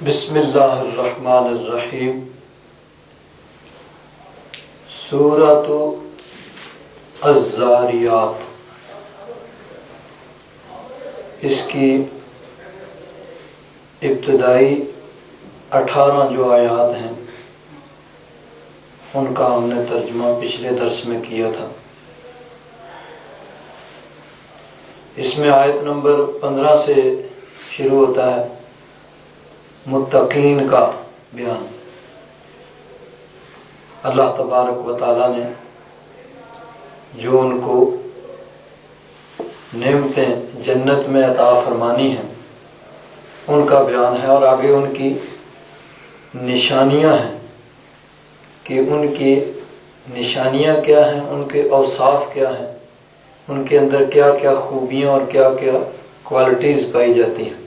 بسم اللہ الرحمن الرحیم۔ سورۃ الذاریات، اس کی ابتدائی 18 جو آیات ہیں ان کا ہم نے ترجمہ پچھلے درس میں کیا تھا۔ اس میں آیت نمبر 15 سے شروع ہوتا ہے متقین کا بیان۔ اللہ تبارک و تعالیٰ نے جو ان کو نعمتیں جنت میں عطا فرمانی ہیں ان کا بیان ہے، اور آگے ان کی نشانیاں ہیں کہ ان کی نشانیاں کیا ہیں، ان کے اوصاف کیا ہیں، ان کے اندر کیا کیا خوبیاں اور کیا کیا کوالٹیز پائی جاتی ہیں۔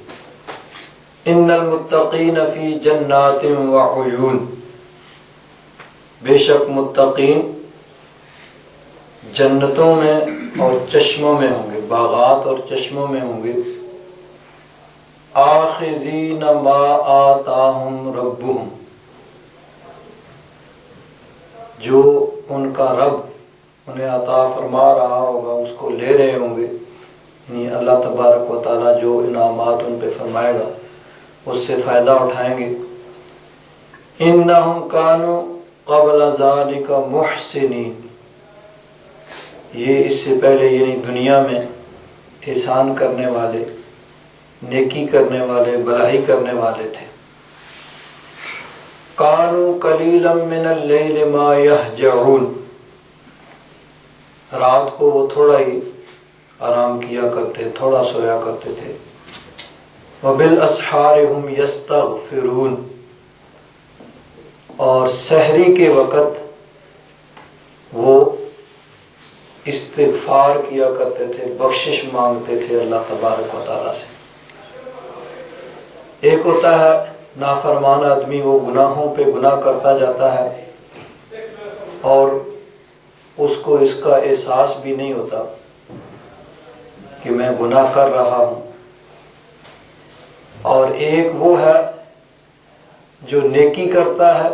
ان المتقین فی جنات وعیون، بے شک متقین جنتوں میں اور چشموں میں ہوں گے، باغات اور چشموں میں ہوں گے۔ آخذین ما آتاہم ربہم، جو ان کا رب انہیں عطا فرما رہا ہوگا اس کو لے رہے ہوں گے، یعنی اللہ تبارک و تعالیٰ جو انعامات ان پہ فرمائے گا اس سے فائدہ اٹھائیں گے۔ انہم کانوا قبل ذالک محسنین، یہ اس سے پہلے یعنی دنیا میں احسان کرنے والے، نیکی کرنے والے، بھلائی کرنے والے تھے۔ کانوا قلیلا من اللیل ما یہجعون، رات کو وہ تھوڑا ہی آرام کیا کرتے، تھوڑا سویا کرتے تھے۔ وبالاسحار هم یستغفرون، اور سحری کے وقت وہ استغفار کیا کرتے تھے، بخشش مانگتے تھے اللہ تبارک و تعالیٰ سے۔ ایک ہوتا ہے نافرمان آدمی، وہ گناہوں پہ گناہ کرتا جاتا ہے اور اس کو اس کا احساس بھی نہیں ہوتا کہ میں گناہ کر رہا ہوں، اور ایک وہ ہے جو نیکی کرتا ہے،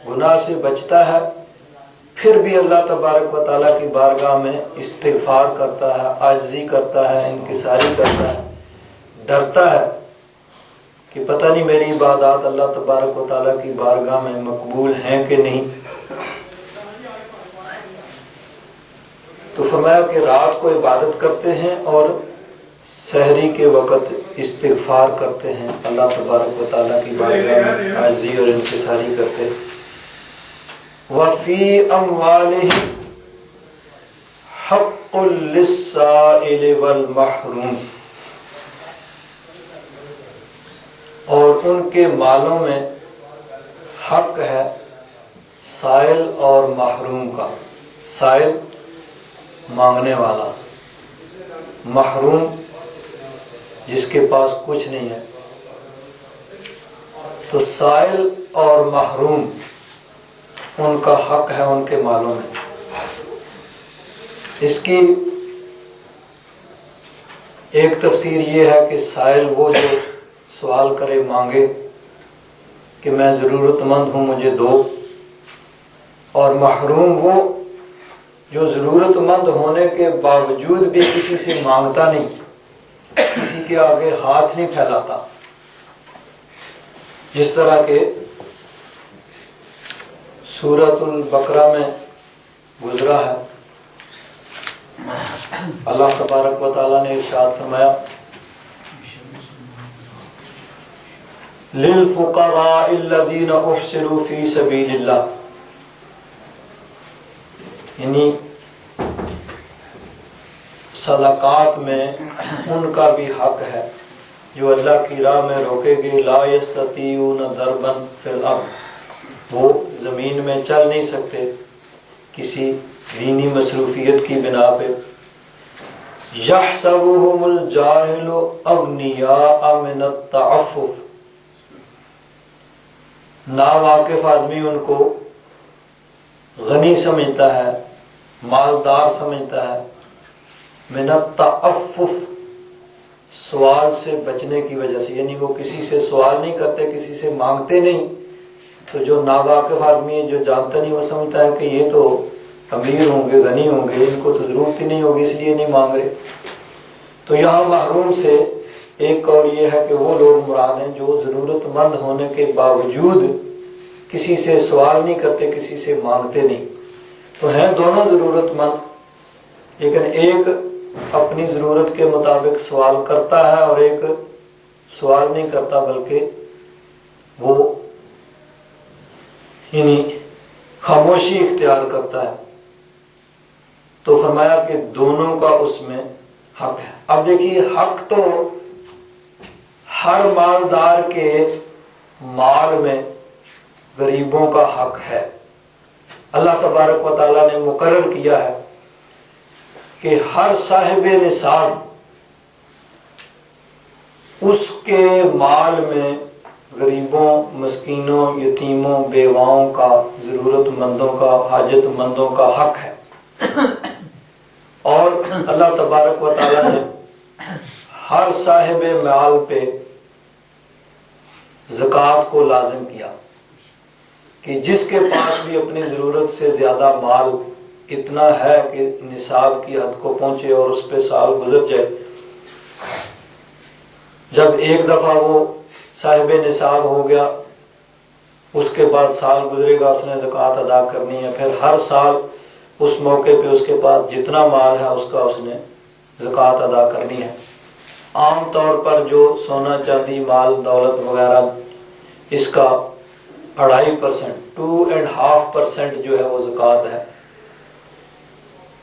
گناہ سے بچتا ہے، پھر بھی اللہ تبارک و تعالیٰ کی بارگاہ میں استغفار کرتا ہے، عاجزی کرتا ہے، انکساری کرتا ہے، ڈرتا ہے کہ پتہ نہیں میری عبادات اللہ تبارک و تعالیٰ کی بارگاہ میں مقبول ہیں کہ نہیں۔ تو فرمایا کہ رات کو عبادت کرتے ہیں اور سحری کے وقت استغفار کرتے ہیں، اللہ تبارک و تعالیٰ کی بارگاہ میں عاجزی اور انکساری کرتے ہیں۔ وَفِي أَمْوَالِهِمْ حَقٌّ لِلسَّائِلِ وَالْمَحْرُومِ، اور ان کے مالوں میں حق ہے سائل اور محروم کا۔ سائل مانگنے والا، محروم جس کے پاس کچھ نہیں ہے۔ تو سائل اور محروم ان کا حق ہے ان کے مالوں میں۔ اس کی ایک تفسیر یہ ہے کہ سائل وہ جو سوال کرے، مانگے کہ میں ضرورت مند ہوں مجھے دو، اور محروم وہ جو ضرورت مند ہونے کے باوجود بھی کسی سے مانگتا نہیں، کسی کے آگے ہاتھ نہیں پھیلاتا، جس طرح کہ سورۃ البقرہ میں گزرا ہے۔ اللہ تبارک و تعالیٰ نے ارشاد فرمایا للفقراء الذین احصروا فی سبیل اللہ، یعنی صدقات میں ان کا بھی حق ہے جو اللہ کی راہ میں روکے گے۔ لا یستطیعون ضربا فی الارض، وہ زمین میں چل نہیں سکتے کسی دینی مصروفیت کی بنا پہ۔ یحسبهم الجاہل اغنیاء من التعفف، ناواقف آدمی ان کو غنی سمجھتا ہے، مالدار سمجھتا ہے، من التعفف، سوال سے بچنے کی وجہ سے، یعنی وہ کسی سے سوال نہیں کرتے، کسی سے مانگتے نہیں. تو جو ناواقف آدمی ہے، جو جانتا نہیں، وہ سمجھتا ہے کہ یہ تو امیر ہوں گے، غنی ہوں گے، ان کو تو ضرورت ہی نہیں ہوگی، اس لیے نہیں مانگ رہے. تو یہاں محروم سے ایک اور یہ ہے کہ وہ لوگ مراد ہیں جو ضرورت مند ہونے کے باوجود کسی سے سوال نہیں کرتے، کسی سے مانگتے نہیں. تو ہیں دونوں ضرورت مند، لیکن ایک اپنی ضرورت کے مطابق سوال کرتا ہے اور ایک سوال نہیں کرتا، بلکہ وہ یعنی خاموشی اختیار کرتا ہے. تو فرمایا کہ دونوں کا اس میں حق ہے. اب دیکھیے، حق تو ہر مالدار کے مال میں غریبوں کا حق ہے. اللہ تبارک و تعالیٰ نے مقرر کیا ہے کہ ہر صاحب نصاب اس کے مال میں غریبوں، مسکینوں، یتیموں، بیواؤں کا، ضرورت مندوں کا، حاجت مندوں کا حق ہے. اور اللہ تبارک و تعالیٰ نے ہر صاحب مال پہ زکوٰۃ کو لازم کیا کہ جس کے پاس بھی اپنی ضرورت سے زیادہ مال اتنا ہے کہ نصاب کی حد کو پہنچے اور اس پہ سال گزر جائے، جب ایک دفعہ وہ صاحب نصاب ہو گیا، اس کے بعد سال گزرے گا، اس نے زکوٰۃ ادا کرنی ہے. پھر ہر سال اس موقع پہ اس کے پاس جتنا مال ہے اس کا اس نے زکوٰۃ ادا کرنی ہے. عام طور پر جو سونا چاندی، مال دولت وغیرہ، اس کا 2.5%، 2.5% جو ہے وہ زکوٰۃ ہے.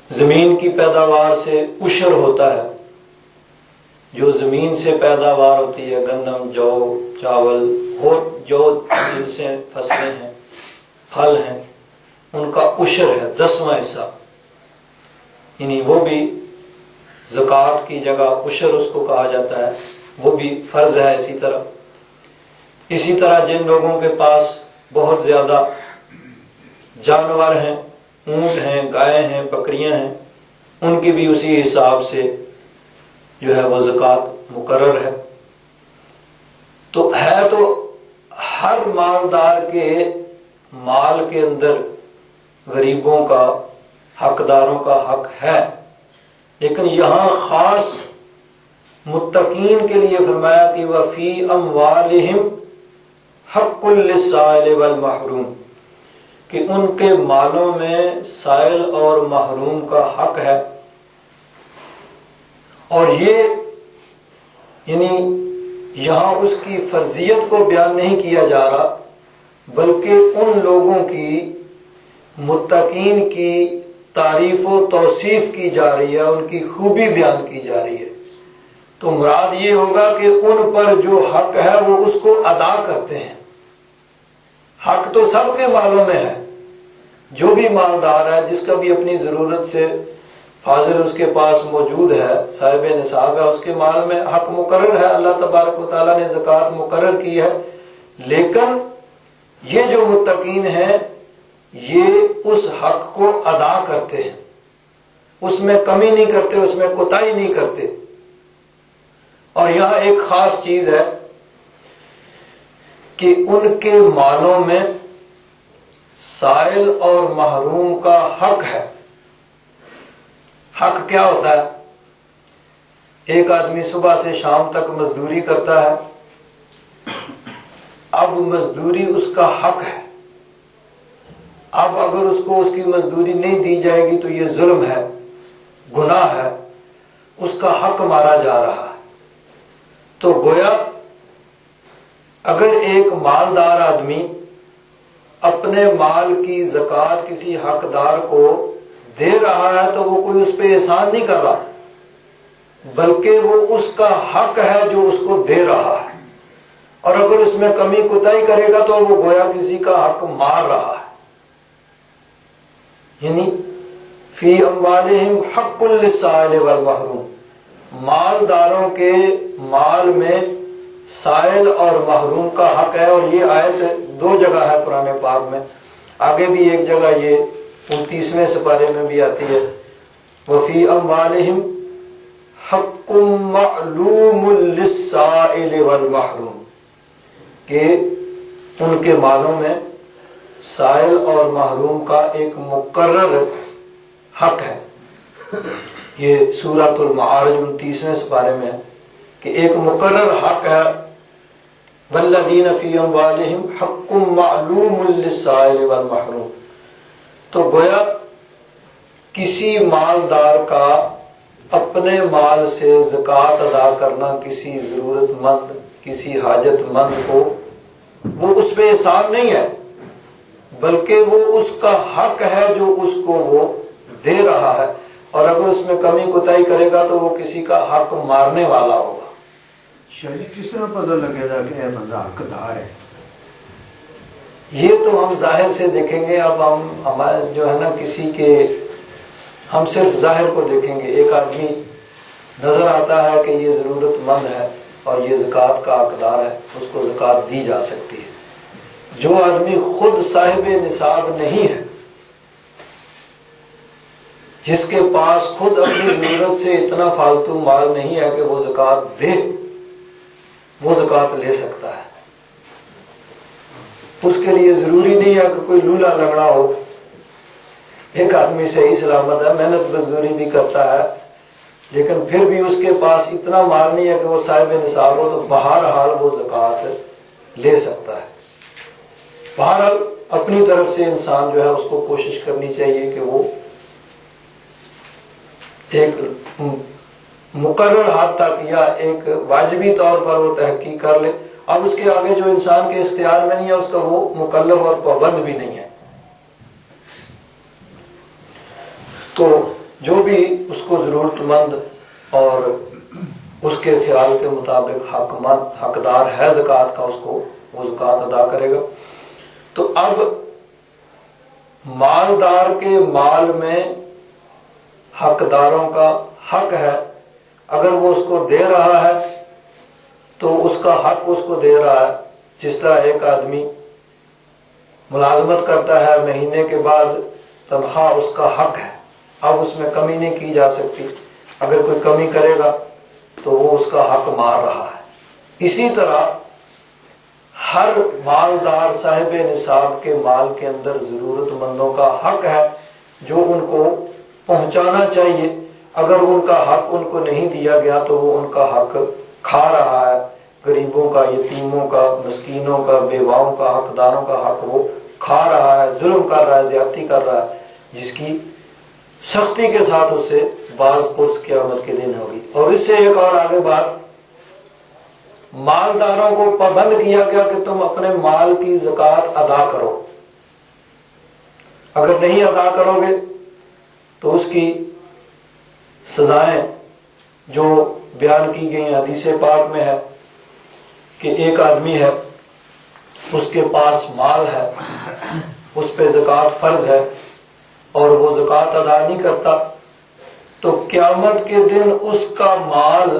زمین کی پیداوار سے عشر ہوتا ہے. جو زمین سے پیداوار ہوتی ہے، گندم، جو، چاول اور جو جن سے فصلیں ہیں، پھل ہیں، ان کا عشر ہے، 10واں حصہ. یعنی وہ بھی زکوٰۃ کی جگہ عشر اس کو کہا جاتا ہے، وہ بھی فرض ہے. اسی طرح جن لوگوں کے پاس بہت زیادہ جانور ہیں، اونٹ ہیں، گائے ہیں، بکریاں ہیں، ان کی بھی اسی حساب سے جو ہے وہ زکوٰۃ مقرر ہے. تو ہر مالدار کے مال کے اندر غریبوں کا، حقداروں کا حق ہے. لیکن یہاں خاص متقین کے لیے فرمایا کہ وَفِي أَمْوَالِهِمْ حَقٌّ لِلسَّائِلِ وَالْمَحْرُومِ، کہ ان کے مالوں میں سائل اور محروم کا حق ہے. اور یہ یعنی یہاں اس کی فرضیت کو بیان نہیں کیا جا رہا، بلکہ ان لوگوں کی، متقین کی تعریف و توصیف کی جا رہی ہے، ان کی خوبی بیان کی جا رہی ہے. تو مراد یہ ہوگا کہ ان پر جو حق ہے وہ اس کو ادا کرتے ہیں. حق تو سب کے مالوں میں ہے. جو بھی مالدار ہے، جس کا بھی اپنی ضرورت سے فاضل اس کے پاس موجود ہے، صاحب نصاب ہے، اس کے مال میں حق مقرر ہے. اللہ تبارک و تعالیٰ نے زکوٰۃ مقرر کی ہے. لیکن یہ جو متقین ہیں، یہ اس حق کو ادا کرتے ہیں، اس میں کمی نہیں کرتے، اس میں کوتاہی نہیں کرتے. اور یہاں ایک خاص چیز ہے کہ ان کے مالوں میں سائل اور محروم کا حق ہے. حق کیا ہوتا ہے؟ ایک آدمی صبح سے شام تک مزدوری کرتا ہے. اب مزدوری اس کا حق ہے. اب اگر اس کو اس کی مزدوری نہیں دی جائے گی تو یہ ظلم ہے، گناہ ہے، اس کا حق مارا جا رہا ہے. تو گویا اگر ایک مالدار آدمی اپنے مال کی زکوٰۃ کسی حقدار کو دے رہا ہے تو وہ کوئی اس پہ احسان نہیں کر رہا، بلکہ وہ اس کا حق ہے جو اس کو دے رہا ہے. اور اگر اس میں کمی کوتاہی کرے گا تو وہ گویا کسی کا حق مار رہا ہے. یعنی فی اموالہم حق للسائل والمحروم، مالداروں کے مال میں سائل اور محروم کا حق ہے. اور یہ آیت 2 جگہ ہے قرآن پاک میں. آگے بھی ایک جگہ یہ 29ویں سپارے میں بھی آتی ہے، وفی اموالہم حق معلوم للسائل والمحروم، کہ ان کے مالوں میں سائل اور محروم کا ایک مقرر حق ہے۔ یہ سورۃ المعارج 29ویں سپارے میں ہے کہ ایک مقرر حق ہے، والذین فی اموالہم حق معلوم للسائل والمحروم۔ تو گویا کسی مالدار کا اپنے مال سے زکوٰۃ ادا کرنا کسی ضرورت مند، کسی حاجت مند کو، وہ اس پہ احسان نہیں ہے، بلکہ وہ اس کا حق ہے جو اس کو وہ دے رہا ہے، اور اگر اس میں کمی کوتاہی کرے گا تو وہ کسی کا حق مارنے والا ہوگا۔ شاید کس طرح پتہ لگے گا کہ یہ بندہ حقدار ہے؟ یہ تو ہم ظاہر سے دیکھیں گے۔ اب ہمارے جو ہے نا کسی کے، ہم صرف ظاہر کو دیکھیں گے۔ ایک آدمی نظر آتا ہے کہ یہ ضرورت مند ہے اور یہ زکوٰۃ کا حقدار ہے، اس کو زکوٰۃ دی جا سکتی ہے۔ جو آدمی خود صاحب نصاب نہیں ہے، جس کے پاس خود اپنی ضرورت سے اتنا فالتو مال نہیں ہے کہ وہ زکوٰۃ دے، وہ زکوٰۃ لے سکتا ہے۔ اس کے لیے ضروری نہیں ہے کہ کوئی لولا لنگڑا ہو۔ ایک آدمی صحیح سلامت ہے، محنت مزدوری بھی کرتا ہے، لیکن پھر بھی اس کے پاس اتنا مال نہیں ہے کہ وہ صاحب نصاب ہو، تو بہرحال وہ زکوٰۃ لے سکتا ہے۔ بہرحال اپنی طرف سے انسان جو ہے اس کو کوشش کرنی چاہیے کہ وہ ایک مقرر حد تک یا ایک واجبی طور پر وہ تحقیق کر لے۔ اب اس کے آگے جو انسان کے اختیار میں نہیں ہے، اس کا وہ مکلف اور پابند بھی نہیں ہے۔ تو جو بھی اس کو ضرورت مند اور اس کے خیال کے مطابق حقدار ہے زکوٰۃ کا، اس کو وہ زکوٰۃ ادا کرے گا۔ تو اب مالدار کے مال میں حقداروں کا حق ہے، اگر وہ اس کو دے رہا ہے تو اس کا حق اس کو دے رہا ہے۔ جس طرح ایک آدمی ملازمت کرتا ہے، مہینے کے بعد تنخواہ اس کا حق ہے، اب اس میں کمی نہیں کی جا سکتی، اگر کوئی کمی کرے گا تو وہ اس کا حق مار رہا ہے۔ اسی طرح ہر مالدار صاحب نصاب کے مال کے اندر ضرورت مندوں کا حق ہے جو ان کو پہنچانا چاہیے۔ اگر ان کا حق ان کو نہیں دیا گیا تو وہ ان کا حق کھا رہا ہے۔ غریبوں کا، یتیموں کا، مسکینوں کا، بیواؤں کا، حقداروں کا حق وہ کھا رہا ہے، ظلم کر رہا ہے، زیادتی کر رہا ہے، جس کی سختی کے ساتھ اس سے باز پرس قیامت کے دن ہوگی۔ اور اس سے ایک اور آگے بات، مالداروں کو پابند کیا گیا کہ تم اپنے مال کی زکوٰۃ ادا کرو، اگر نہیں ادا کرو گے تو اس کی سزائیں جو بیان کی گئی ہیں حدیث پاک میں ہے کہ ایک آدمی ہے، اس کے پاس مال ہے، اس پہ زکوٰۃ فرض ہے اور وہ زکوٰۃ ادا نہیں کرتا، تو قیامت کے دن اس کا مال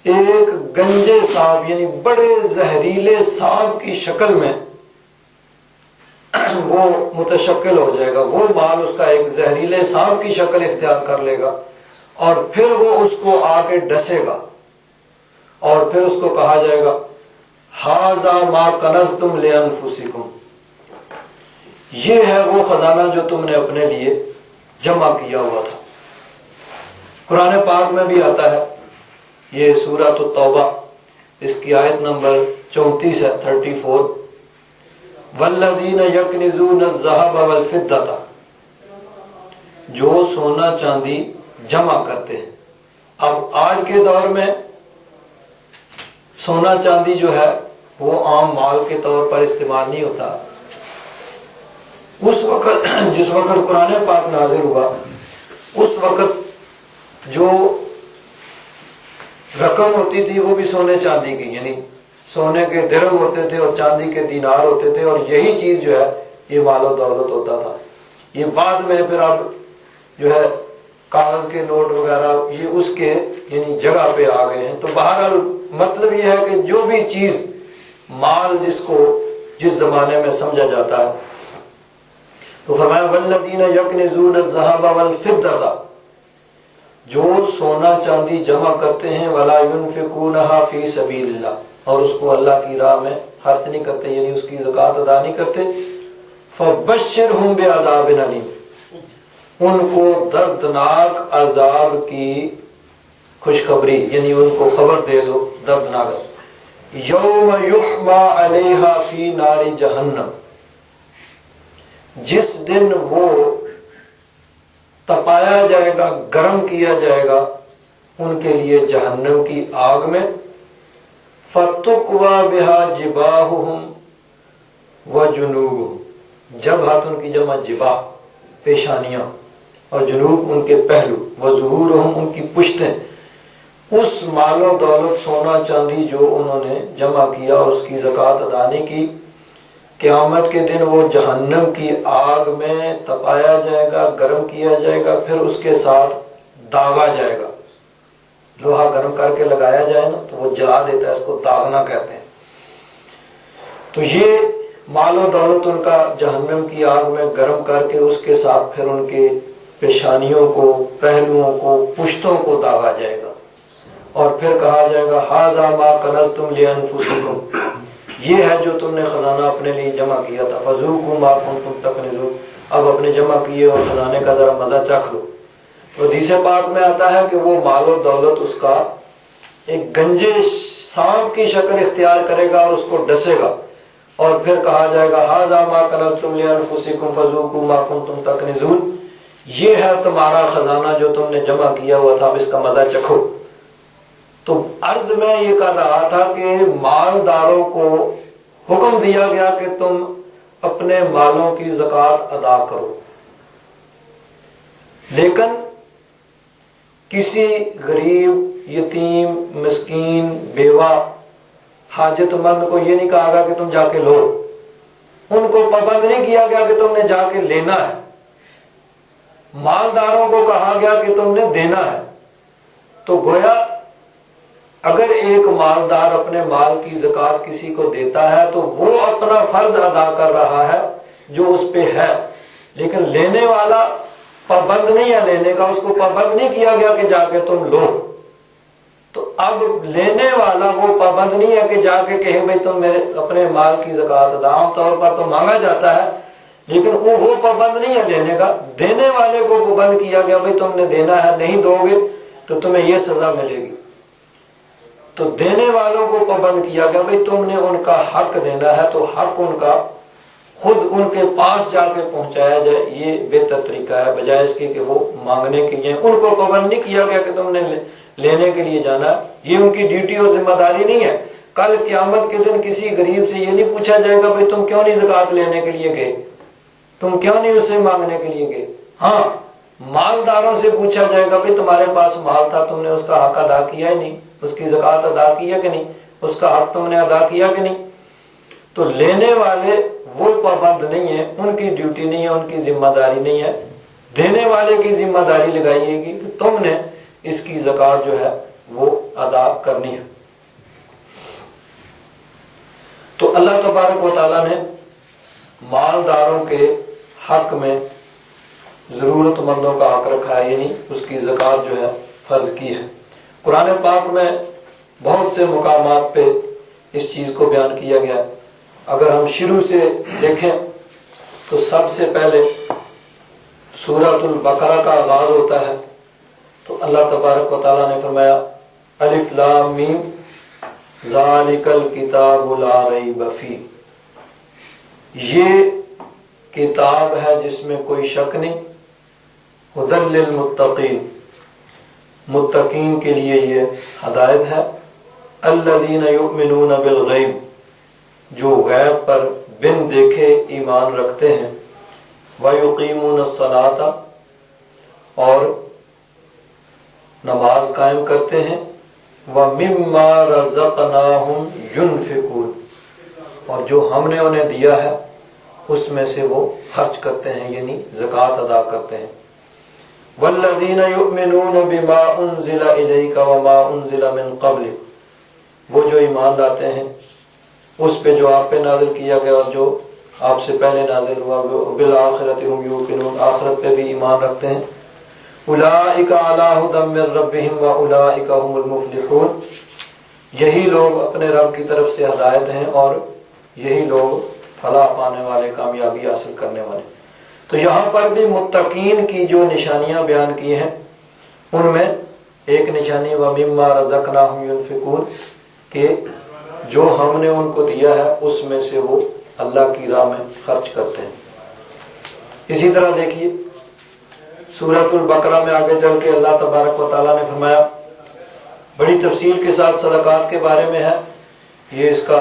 ایک گنجے سانپ یعنی بڑے زہریلے سانپ کی شکل میں وہ متشکل ہو جائے گا۔ وہ مال اس کا ایک زہریلے سانپ کی شکل اختیار کر لے گا، اور پھر وہ اس کو آ کے ڈسے گا، اور پھر اس کو کہا جائے گا ھذا ما کنزتم لانفسکم، یہ ہے وہ خزانہ جو تم نے اپنے لیے جمع کیا ہوا تھا۔ قرآن پاک میں بھی آتا ہے، یہ سورۃ التوبہ، اس کی آیت نمبر 34 ہے، 34، والذین یکنزون الذھب والفضة، جو سونا چاندی جمع کرتے ہیں۔ اب آج کے دور میں سونا چاندی جو ہے وہ عام مال کے طور پر استعمال نہیں ہوتا۔ اس وقت جس وقت قرآن پاک نازل ہوا، اس وقت جو رقم ہوتی تھی وہ بھی سونے چاندی کی، یعنی سونے کے درہم ہوتے تھے اور چاندی کے دینار ہوتے تھے، اور یہی چیز جو ہے یہ مال و دولت ہوتا تھا۔ یہ بعد میں پھر اب جو ہے کاغذ کے نوٹ وغیرہ یہ اس کے یعنی جگہ پہ آ گئے ہیں۔ تو بہرحال مطلب یہ ہے کہ جو بھی چیز مال جس کو جس زمانے میں سمجھا جاتا ہے، تو فرمایا والذین یکنزون الذھب والفضة، جو سونا چاندی جمع کرتے ہیں ولا ينفقونها فی سبیل اللہ، اور اس کو اللہ کی راہ میں خرچ نہیں کرتے، یعنی اس کی زکوٰۃ ادا نہیں کرتے، فبشرہم بعذاب علیم، ان کو دردناک عذاب کی خوشخبری، یعنی ان کو خبر دے دو دردناک، یوم یحما علیہا فی نار جہنم، جس دن وہ تپایا جائے گا، گرم کیا جائے گا ان کے لیے جہنم کی آگ میں، فَتُقْوَى بِهَا جِبَاهُهُمْ وَجُنُوبُهُمْ، جبہت ان کی جمع جباہ پیشانیاں، اور جنوب ان کے پہلو، وَظُهُورُهُمْ ان کی پشتیں، اس مال و دولت سونا چاندی جو انہوں نے جمع کیا اور اس کی زکوٰۃ ادا نہیں کی، قیامت کے دن وہ جہنم کی آگ میں تپایا جائے گا، گرم کیا جائے گا، پھر اس کے ساتھ داغا جائے گا، لوہا گرم کر کے لگایا جائے نا تو وہ جلا دیتا ہے، اس کو داغنا کہتے ہیں۔ تو یہ مال و دولت ان کا جہنم کی آگ میں گرم کر کے اس کے ساتھ پھر ان کے پیشانیوں کو، پہلوؤں کو، پشتوں کو داغا جائے گا، اور پھر کہا جائے گا ھذا ما کنزتم لانفسکم، یہ ہے جو تم نے خزانہ اپنے لیے جمع کیا تھا، فذوقوا ما کنتم تکنزون، اب اپنے جمع کیے اور خزانے کا ذرا مزہ چکھ لو۔ تو حدیث پاک میں آتا ہے کہ وہ مال و دولت اس کا ایک گنجے سانپ کی شکل اختیار کرے گا اور اس کو ڈسے گا، اور پھر کہا جائے گا ھذا ما کنزتم لانفسکم فذوقوا ما کنتم تکنزون، یہ ہے تمہارا خزانہ جو تم نے جمع کیا ہوا تھا، اب اس کا مزہ چکھو۔ تو عرض میں یہ کر رہا تھا کہ مالداروں کو حکم دیا گیا کہ تم اپنے مالوں کی زکوٰۃ ادا کرو، لیکن کسی غریب، یتیم، مسکین، بیوہ، حاجت مند کو یہ نہیں کہا گیا کہ تم جا کے لو، ان کو پابند نہیں کیا گیا کہ تم نے جا کے لینا ہے، مالداروں کو کہا گیا کہ تم نے دینا ہے۔ تو گویا اگر ایک مالدار اپنے مال کی زکوٰۃ کسی کو دیتا ہے تو وہ اپنا فرض ادا کر رہا ہے جو اس پہ ہے، لیکن لینے والا پابند نہیں ہے لینے کا، اس کو پابند نہیں کیا گیا کہ جا کے تم لو۔ تو اب لینے والا وہ پابند نہیں ہے کہ جا کے کہے بھائی تم میرے اپنے مال کی زکوٰۃ ادا، عام طور پر تو مانگا جاتا ہے لیکن وہ پابند نہیں ہے لینے کا، دینے والے کو پابند کیا گیا بھائی تم نے دینا ہے، نہیں دو گے تو تمہیں یہ سزا ملے گی۔ تو دینے والوں کو پابند کیا گیا بھائی تم نے ان کا حق دینا ہے، تو حق ان کا خود ان کے پاس جا کے پہنچایا جائے، یہ بہتر طریقہ ہے بجائے اس کے کہ وہ مانگنے کے لیے۔ ان کو پابند نہیں کیا گیا کہ تم نے لینے کے لیے جانا، یہ ان کی ڈیوٹی اور ذمہ داری نہیں ہے۔ کل قیامت کے دن کسی غریب سے یہ نہیں پوچھا جائے گا بھائی تم کیوں نہیں زکوٰۃ لینے کے لیے گئے، تم کیوں نہیں اس سے مانگنے کے لیے گئے۔ ہاں مالداروں سے پوچھا جائے گا بھائی تمہارے پاس مال تھا، تم نے اس کا حق ادا کیا ہی نہیں، اس کی زکوٰۃ ادا کی ہے کہ نہیں، اس کا حق تم نے ادا کیا کہ نہیں۔ تو لینے والے وہ پابند نہیں ہیں، ان کی ڈیوٹی نہیں ہے، ان کی ذمہ داری نہیں ہے، دینے والے کی ذمہ داری لگائیے گی کہ تم نے اس کی زکوٰۃ جو ہے وہ ادا کرنی ہے۔ تو اللہ تبارک و تعالیٰ نے مالداروں کے حق میں ضرورت مندوں کا حق رکھا ہے، یعنی اس کی زکوٰۃ جو ہے فرض کی ہے۔ قرآن پاک میں بہت سے مقامات پہ اس چیز کو بیان کیا گیا ہے۔ اگر ہم شروع سے دیکھیں تو سب سے پہلے سورۃ البقرہ کا آغاز ہوتا ہے، تو اللہ تبارک و تعالیٰ نے فرمایا الف لام میم ذالک الکتاب لا ریب فیہ، یہ کتاب ہے جس میں کوئی شک نہیں، ھدی للمتقین، متقین کے لیے یہ ہدایت ہے، الذین یؤمنون بالغیب، جو غیب پر بن دیکھے ایمان رکھتے ہیں، ویقیمون الصلاۃ، اور نماز قائم کرتے ہیں، ومما رزقناہم ینفقون، اور جو ہم نے انہیں دیا ہے اس میں سے وہ خرچ کرتے ہیں، یعنی زکوٰۃ ادا کرتے ہیں۔ والذین یؤمنون بما انزل الیک وما انزل من قبلک، وہ جو ایمان لاتے ہیں اس پہ جو آپ پہ نازل کیا گیا اور جو آپ سے پہلے نازل ہوا، بالآخرۃ ہم یوقنون، آخرت پہ بھی ایمان رکھتے ہیں۔ اولئک علی ھدی من ربہم واولئک ھم المفلحون، یہی لوگ اپنے رب کی طرف سے ہدایت ہیں اور یہی لوگ فلاح پانے والے، کامیابی حاصل کرنے والے۔ تو یہاں پر بھی متقین کی جو نشانیاں بیان کی ہیں ان میں ایک نشانی وَمِمَّا رَزَقْنَاهُمْ يُنْفِقُونَ، کہ جو ہم نے ان کو دیا ہے اس میں سے وہ اللہ کی راہ میں خرچ کرتے ہیں۔ اسی طرح دیکھیے سورۃ البقرہ میں آگے چل کے اللہ تبارک و تعالیٰ نے فرمایا، بڑی تفصیل کے ساتھ صدقات کے بارے میں ہے، یہ اس کا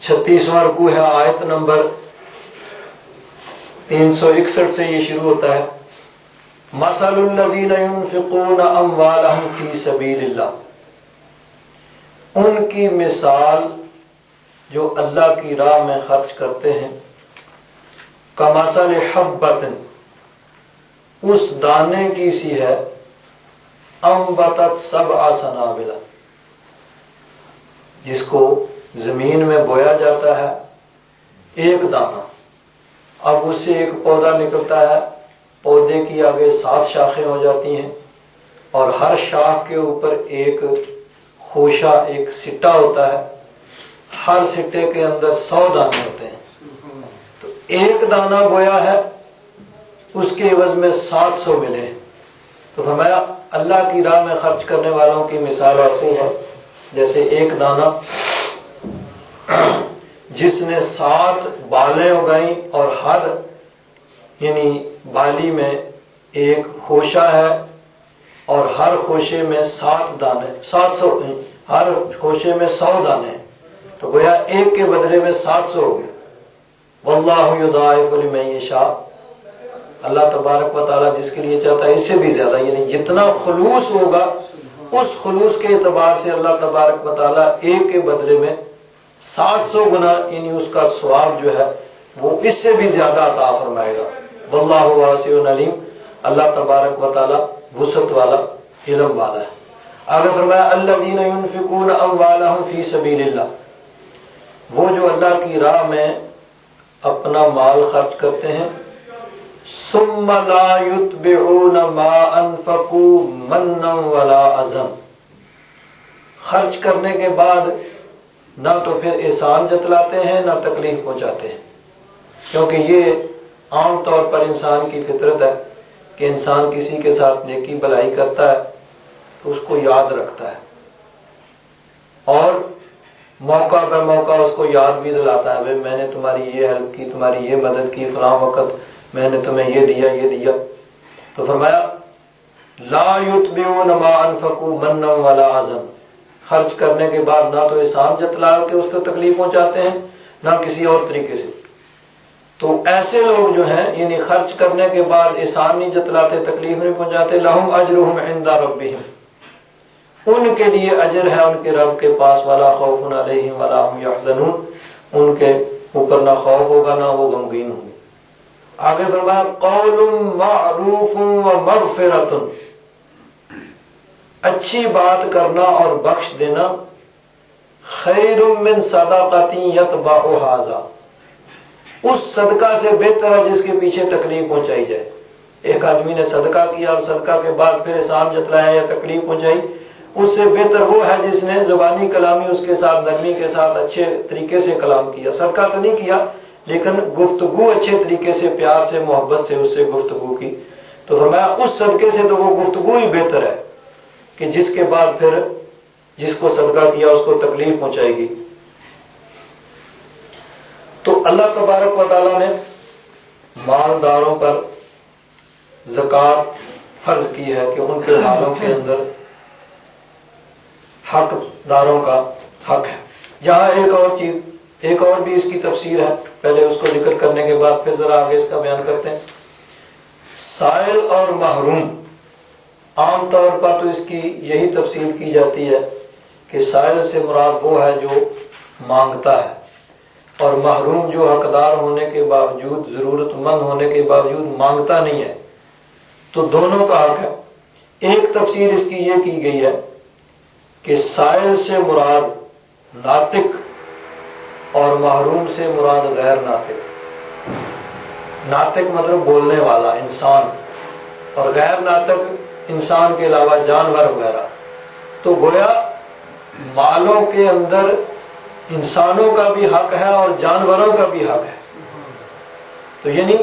36واں رکوع ہے، آیت نمبر 361 سے یہ شروع ہوتا ہے۔ مثل الذین ينفقون اموالهم فی سبیل اللہ، ان کی مثال جو اللہ کی راہ میں خرچ کرتے ہیں، کمثل حبۃ، اس دانے کی سی ہے، انبتت سبع سنابل، جس کو زمین میں بویا جاتا ہے ایک دانہ، اب اس سے ایک پودا نکلتا ہے، پودے کی آگے 7 شاخیں ہو جاتی ہیں اور ہر شاخ کے اوپر ایک خوشہ، ایک سٹا ہوتا ہے، ہر سٹے کے اندر 100 دانے ہوتے ہیں، تو ایک دانہ بویا ہے اس کے عوض میں 700 ملے ہیں۔ تو فرمایا اللہ کی راہ میں خرچ کرنے والوں کی مثال ایسی ہے جیسے ایک دانہ جس نے 7 بالیں اگائیں اور ہر یعنی بالی میں ایک خوشہ ہے اور ہر خوشے میں 7 دانے، 700، ہر خوشے میں 100 دانے ہیں، تو گویا ایک کے بدلے میں 700 ہو گئے۔ واللہ یضاعف لمن یشاء، اللہ تبارک و تعالیٰ جس کے لیے چاہتا ہے اس سے بھی زیادہ، یعنی جتنا خلوص ہوگا اس خلوص کے اعتبار سے اللہ تبارک و تعالیٰ ایک کے بدلے میں 700 گنا یعنی اس کا ثواب جو ہے وہ اس سے بھی زیادہ عطا فرمائے گا۔ واللہ واسع علیم، اللہ تبارک و تعالیٰ وسعت والا، علم والا ہے۔ آگے فرمایا الذین ينفقون اموالهم فی سبیل اللہ، وہ جو اللہ کی راہ میں اپنا مال خرچ کرتے ہیں، ثم لا يتبعون ما انفقوا منا ولا اذى، خرچ کرنے کے بعد نہ تو پھر احسان جتلاتے ہیں نہ تکلیف پہنچاتے ہیں، کیونکہ یہ عام طور پر انسان کی فطرت ہے کہ انسان کسی کے ساتھ نیکی بھلائی کرتا ہے تو اس کو یاد رکھتا ہے اور موقع بر موقع اس کو یاد بھی دلاتا ہے، میں نے تمہاری یہ ہیلپ کی، تمہاری یہ مدد کی، فلاں وقت میں نے تمہیں یہ دیا یہ دیا۔ تو فرمایا لا یتبعون ما انفقوا منا ولا اذى، خرچ کرنے کے بعد نہ تو احسان جتلا کے اس کو تکلیف پہنچاتے ہیں نہ کسی اور طریقے سے۔ تو ایسے لوگ جو ہیں یعنی خرچ کرنے کے بعد احسان نہیں جتلاتے، تکلیف نہیں پہنچاتے، لہم اجرہم عند ربہم، ان کے لیے اجر ہے ان کے رب کے پاس، ولا خوف علیہم ولا هم یحزنون، ان کے اوپر نہ خوف ہوگا نہ وہ غمگین ہوں گے۔ آگے فرمایا قول معروف ومغفرۃ، اچھی بات کرنا اور بخش دینا، خیر من صدقۃ یتبعها ذا، اس صدقہ سے بہتر ہے جس کے پیچھے تکلیف پہنچائی جائے۔ ایک آدمی نے صدقہ کیا اور صدقہ کے بعد پھر احسان جتلایا یا تکلیف پہنچائی، اس سے بہتر وہ ہے جس نے زبانی کلامی اس کے ساتھ نرمی کے ساتھ اچھے طریقے سے کلام کیا، صدقہ تو نہیں کیا لیکن گفتگو اچھے طریقے سے، پیار سے، محبت سے اس سے گفتگو کی۔ تو فرمایا اس صدقے سے تو وہ گفتگو ہی بہتر ہے کہ جس کے بعد پھر جس کو صدقہ کیا اس کو تکلیف پہنچائے گی۔ تو اللہ تبارک و تعالیٰ نے مالداروں پر زکوٰۃ فرض کی ہے کہ ان کے مالوں کے اندر حق داروں کا حق ہے۔ یہاں ایک اور بھی اس کی تفسیر ہے، پہلے اس کو ذکر کرنے کے بعد پھر ذرا آگے اس کا بیان کرتے ہیں۔ سائل اور محروم، عام طور پر تو اس کی یہی تفصیل کی جاتی ہے کہ سائل سے مراد وہ ہے جو مانگتا ہے، اور محروم جو حقدار ہونے کے باوجود، ضرورت مند ہونے کے باوجود مانگتا نہیں ہے، تو دونوں کا حق ہے۔ ایک تفسیر اس کی یہ کی گئی ہے کہ سائل سے مراد ناطق اور محروم سے مراد غیر ناطق۔ ناطق مطلب بولنے والا انسان، اور غیر ناطق انسان کے علاوہ جانور وغیرہ، تو گویا مالوں کے اندر انسانوں کا بھی حق ہے اور جانوروں کا بھی حق ہے۔ تو یعنی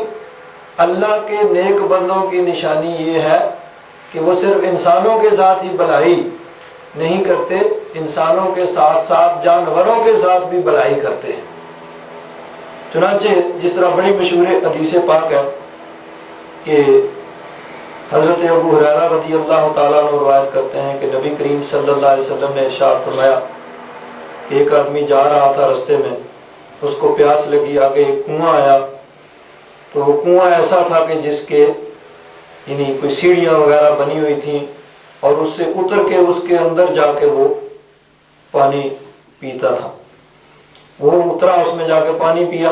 اللہ کے نیک بندوں کی نشانی یہ ہے کہ وہ صرف انسانوں کے ساتھ ہی بھلائی نہیں کرتے، انسانوں کے ساتھ ساتھ جانوروں کے ساتھ بھی بھلائی کرتے ہیں۔ چنانچہ جس طرح بڑی مشہور حدیث پاک ہے کہ حضرت ابو ہریرہ رضی اللہ تعالیٰ عنہ روایت کرتے ہیں کہ نبی کریم صلی اللہ علیہ وسلم نے ارشاد فرمایا کہ ایک آدمی جا رہا تھا رستے میں، اس کو پیاس لگی، آگے ایک کنواں آیا، تو وہ کنواں ایسا تھا کہ جس کے یعنی کوئی سیڑھیاں وغیرہ بنی ہوئی تھیں، اور اس سے اتر کے اس کے اندر جا کے وہ پانی پیتا تھا۔ وہ اترا، اس میں جا کے پانی پیا،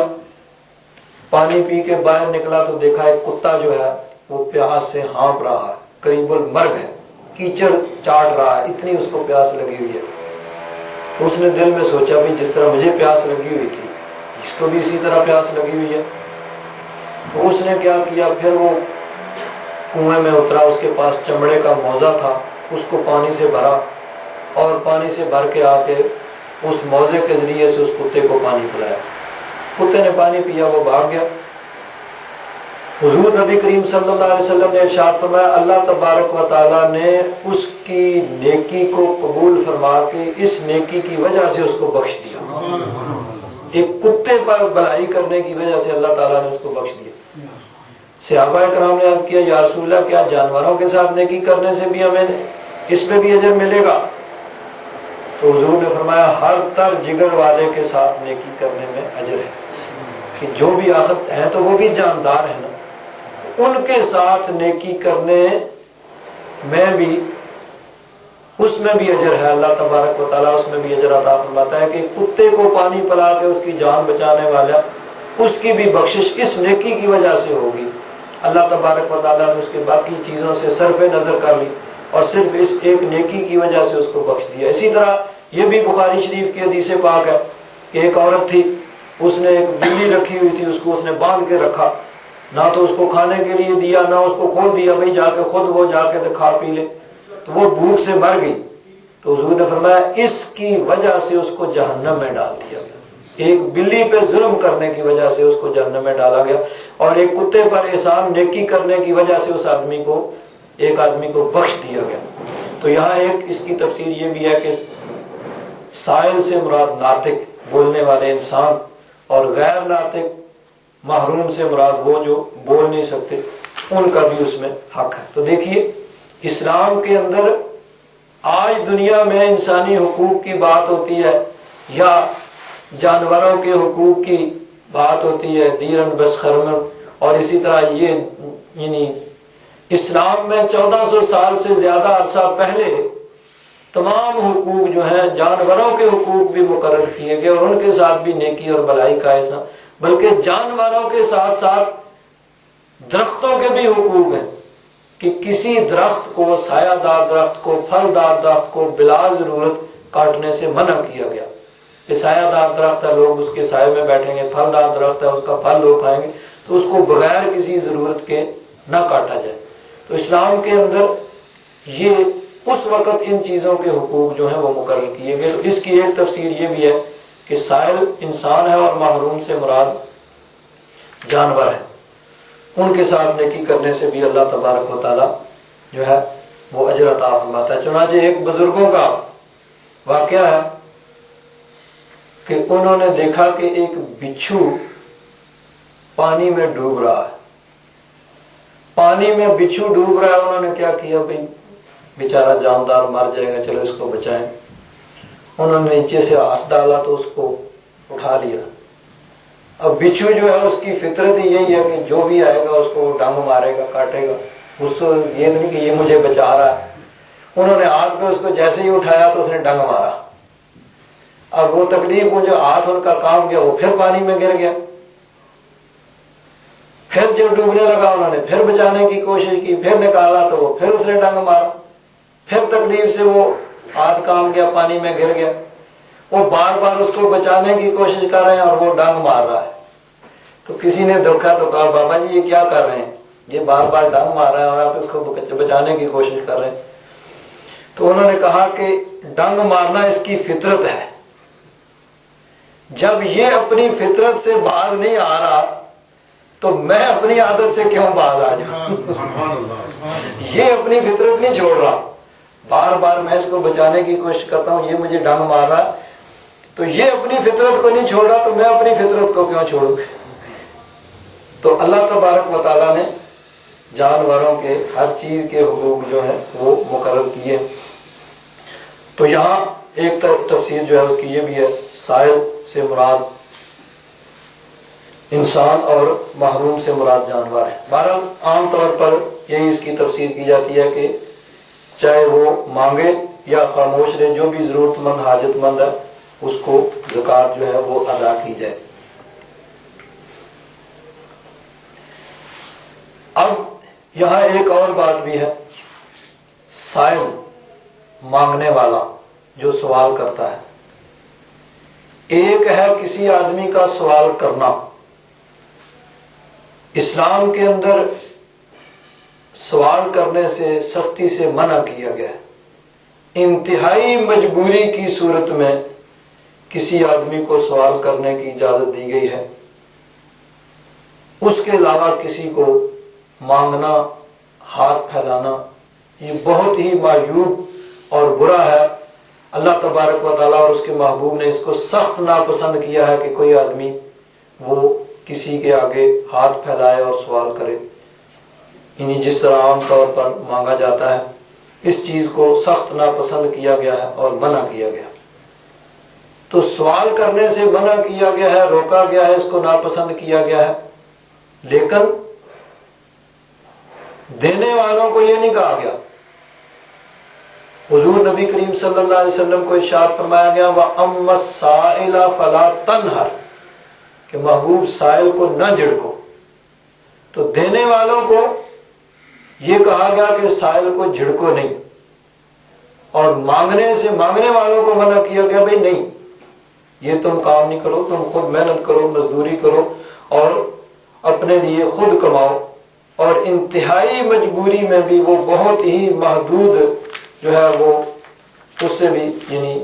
پانی پی کے باہر نکلا تو دیکھا ایک کتا جو ہے وہ پیاس سے ہانپ رہا ہے، قریب المرگ ہے، کیچڑ چاٹ رہا ہے، اتنی اس کو پیاس لگی ہوئی ہے۔ تو اس نے دل میں سوچا بھی جس طرح مجھے پیاس لگی ہوئی تھی اس کو بھی اسی طرح پیاس لگی ہوئی ہے۔ تو اس نے کیا کیا، پھر وہ کنویں میں اترا، اس کے پاس چمڑے کا موزہ تھا، اس کو پانی سے بھرا، اور پانی سے بھر کے آ کے اس موزے کے ذریعے سے اس کتے کو پانی پلایا۔ کتے نے پانی پیا، وہ بھاگ گیا۔ حضور نبی کریم صلی اللہ علیہ وسلم نے ارشاد فرمایا اللہ تبارک و تعالیٰ نے اس کی نیکی کو قبول فرما کے اس نیکی کی وجہ سے اس کو بخش دیا۔ ایک کتے پر بھلائی کرنے کی وجہ سے اللہ تعالیٰ نے اس کو بخش دیا۔ صحابہ کرام نے عرض کیا یا رسول اللہ کیا جانوروں کے ساتھ نیکی کرنے سے بھی ہمیں اس میں بھی اجر ملے گا؟ تو حضور نے فرمایا ہر تر جگر والے کے ساتھ نیکی کرنے میں اجر ہے، کہ جو بھی آخر ہیں تو وہ بھی جاندار ہیں نا، ان کے ساتھ نیکی کرنے میں بھی اس میں بھی اجر ہے۔ اللہ تبارک و تعالیٰ اس میں بھی اجر عطا فرماتا ہے کہ کتے کو پانی پلا کے اس کی جان بچانے والا، اس کی بھی بخشش اس نیکی کی وجہ سے ہوگی۔ اللہ تبارک و تعالیٰ نے اس کے باقی چیزوں سے صرف نظر کر لی اور صرف اس ایک نیکی کی وجہ سے اس کو بخش دیا۔ اسی طرح یہ بھی بخاری شریف کی حدیث پاک ہے کہ ایک عورت تھی، اس نے ایک بلی رکھی ہوئی تھی، اس کو اس نے باندھ کے رکھا، نہ تو اس کو کھانے کے لیے دیا نہ اس کو کھول دیا بھئی جا کے خود وہ جا کے کھا پی لے، تو وہ بھوک سے مر گئی۔ تو حضور نے فرمایا اس کی وجہ سے اس کو جہنم میں ڈال دیا گیا، ایک بلی پہ ظلم کرنے کی وجہ سے اس کو جہنم میں ڈالا گیا، اور ایک کتے پر احسان نیکی کرنے کی وجہ سے اس آدمی کو ایک آدمی کو بخش دیا گیا۔ تو یہاں ایک اس کی تفسیر یہ بھی ہے کہ سائل سے مراد ناطق بولنے والے انسان، اور غیر ناطق محروم سے مراد وہ جو بول نہیں سکتے، ان کا بھی اس میں حق ہے۔ تو دیکھیے اسلام کے اندر آج دنیا میں انسانی حقوق کی بات ہوتی ہے یا جانوروں کے حقوق کی بات ہوتی ہے دیرن بسخرمن، اور اسی طرح یہ یعنی اسلام میں 1400 سال سے زیادہ عرصہ پہلے تمام حقوق جو ہیں جانوروں کے حقوق بھی مقرر کیے گئے، اور ان کے ساتھ بھی نیکی اور بھلائی کا ایسا، بلکہ جانوروں کے ساتھ ساتھ درختوں کے بھی حقوق ہیں کہ کسی درخت کو، سایہ دار درخت کو، پھل دار درخت کو بلا ضرورت کاٹنے سے منع کیا گیا۔ کہ سایہ دار درخت ہے لوگ اس کے سائے میں بیٹھیں گے، پھل دار درخت ہے اس کا پھل لوگ کھائیں گے، تو اس کو بغیر کسی ضرورت کے نہ کاٹا جائے۔ تو اسلام کے اندر یہ اس وقت ان چیزوں کے حقوق جو ہیں وہ مقرر کیے گئے۔ تو اس کی ایک تفسیر یہ بھی ہے کہ سائل انسان ہے اور محروم سے مراد جانور ہے، ان کے ساتھ نیکی کرنے سے بھی اللہ تبارک و تعالیٰ جو ہے وہ اجر عطا فرماتا ہے۔ چنانچہ ایک بزرگوں کا واقعہ ہے کہ انہوں نے دیکھا کہ ایک بچھو پانی میں ڈوب رہا ہے، پانی میں بچھو ڈوب رہا ہے، انہوں نے کیا کیا، بھئی بیچارہ جاندار مر جائے گا، چلو اس کو بچائیں۔ انہوں نے نیچے سے ہاتھ ڈالا تو اس کو اٹھا لیا۔ اب بچھو جو ہے اس کی فطرت یہی ہے کہ جو بھی آئے گا اس کو ڈنگ مارے گا، کاٹے گا، اس کو یہ نہیں کہ یہ مجھے بچا رہا ہے۔ انہوں نے ہاتھ پہ اس کو جیسے ہی اٹھایا تو اس نے ڈنگ مارا۔ اب وہ تکلیف وہ جو ہاتھ ان کا کام گیا، وہ پھر پانی میں گر گیا۔ پھر جب ڈوبنے لگا انہوں نے پھر بچانے کی کوشش کی، پھر نکالا تو وہ پھر اس نے ڈنگ مارا، پھر تکلیف سے وہ ہاتھ کام گیا، پانی میں گر گیا۔ وہ بار بار اس کو بچانے کی کوشش کر رہے ہیں اور وہ ڈنگ مار رہا ہے۔ تو کسی نے دیکھا تو کہا بابا جی یہ کیا کر رہے ہیں؟ یہ بار بار ڈنگ مار رہا ہے اور آپ اس کو بچانے کی کوشش کر رہے ہیں. تو انہوں نے کہا کہ ڈنگ مارنا اس کی فطرت ہے. جب یہ اپنی فطرت سے باز نہیں آ رہا تو میں اپنی عادت سے کیوں باز آ جاؤں؟ یہ اپنی فطرت نہیں چھوڑ رہا، بار بار میں اس کو بچانے کی کوشش کرتا ہوں، یہ مجھے ڈنگ مار رہا ہے، تو یہ اپنی فطرت کو نہیں چھوڑ رہا تو میں اپنی فطرت کو کیوں چھوڑوں؟ تو اللہ تبارک و تعالیٰ نے جانوروں کے ہر چیز کے حقوق جو ہیں وہ مقرر کیے. تو یہاں ایک تفسیر جو ہے اس کی یہ بھی ہے، سائل سے مراد انسان اور محروم سے مراد جانور ہے. بہرحال عام طور پر یہی اس کی تفسیر کی جاتی ہے کہ چاہے وہ مانگے یا خاموش رہے، جو بھی ضرورت مند حاجت مند ہے اس کو زکوٰۃ جو ہے وہ ادا کی جائے. اب یہاں ایک اور بات بھی ہے، سائل مانگنے والا جو سوال کرتا ہے. ایک ہے کسی آدمی کا سوال کرنا، اسلام کے اندر سوال کرنے سے سختی سے منع کیا گیا ہے. انتہائی مجبوری کی صورت میں کسی آدمی کو سوال کرنے کی اجازت دی گئی ہے. اس کے علاوہ کسی کو مانگنا، ہاتھ پھیلانا، یہ بہت ہی معیوب اور برا ہے. اللہ تبارک و تعالیٰ اور اس کے محبوب نے اس کو سخت ناپسند کیا ہے کہ کوئی آدمی وہ کسی کے آگے ہاتھ پھیلائے اور سوال کرے، یعنی جس طرح عام طور پر مانگا جاتا ہے. اس چیز کو سخت ناپسند کیا گیا ہے اور منع کیا گیا. تو سوال کرنے سے منع کیا گیا ہے، روکا گیا ہے، اس کو ناپسند کیا گیا ہے، لیکن دینے والوں کو یہ نہیں کہا گیا. حضور نبی کریم صلی اللہ علیہ وسلم کو ارشاد فرمایا گیا وَأَمَّا السَّائِلَ فَلَا تَنْهَرْ، کہ محبوب سائل کو نہ جھڑکو. تو دینے والوں کو یہ کہا گیا کہ سائل کو جھڑکو نہیں، اور مانگنے سے مانگنے والوں کو منع کیا گیا بھئی نہیں، یہ تم کام نہیں کرو، تم خود محنت کرو، مزدوری کرو اور اپنے لیے خود کماؤ. اور انتہائی مجبوری میں بھی وہ بہت ہی محدود جو ہے وہ اس سے بھی یعنی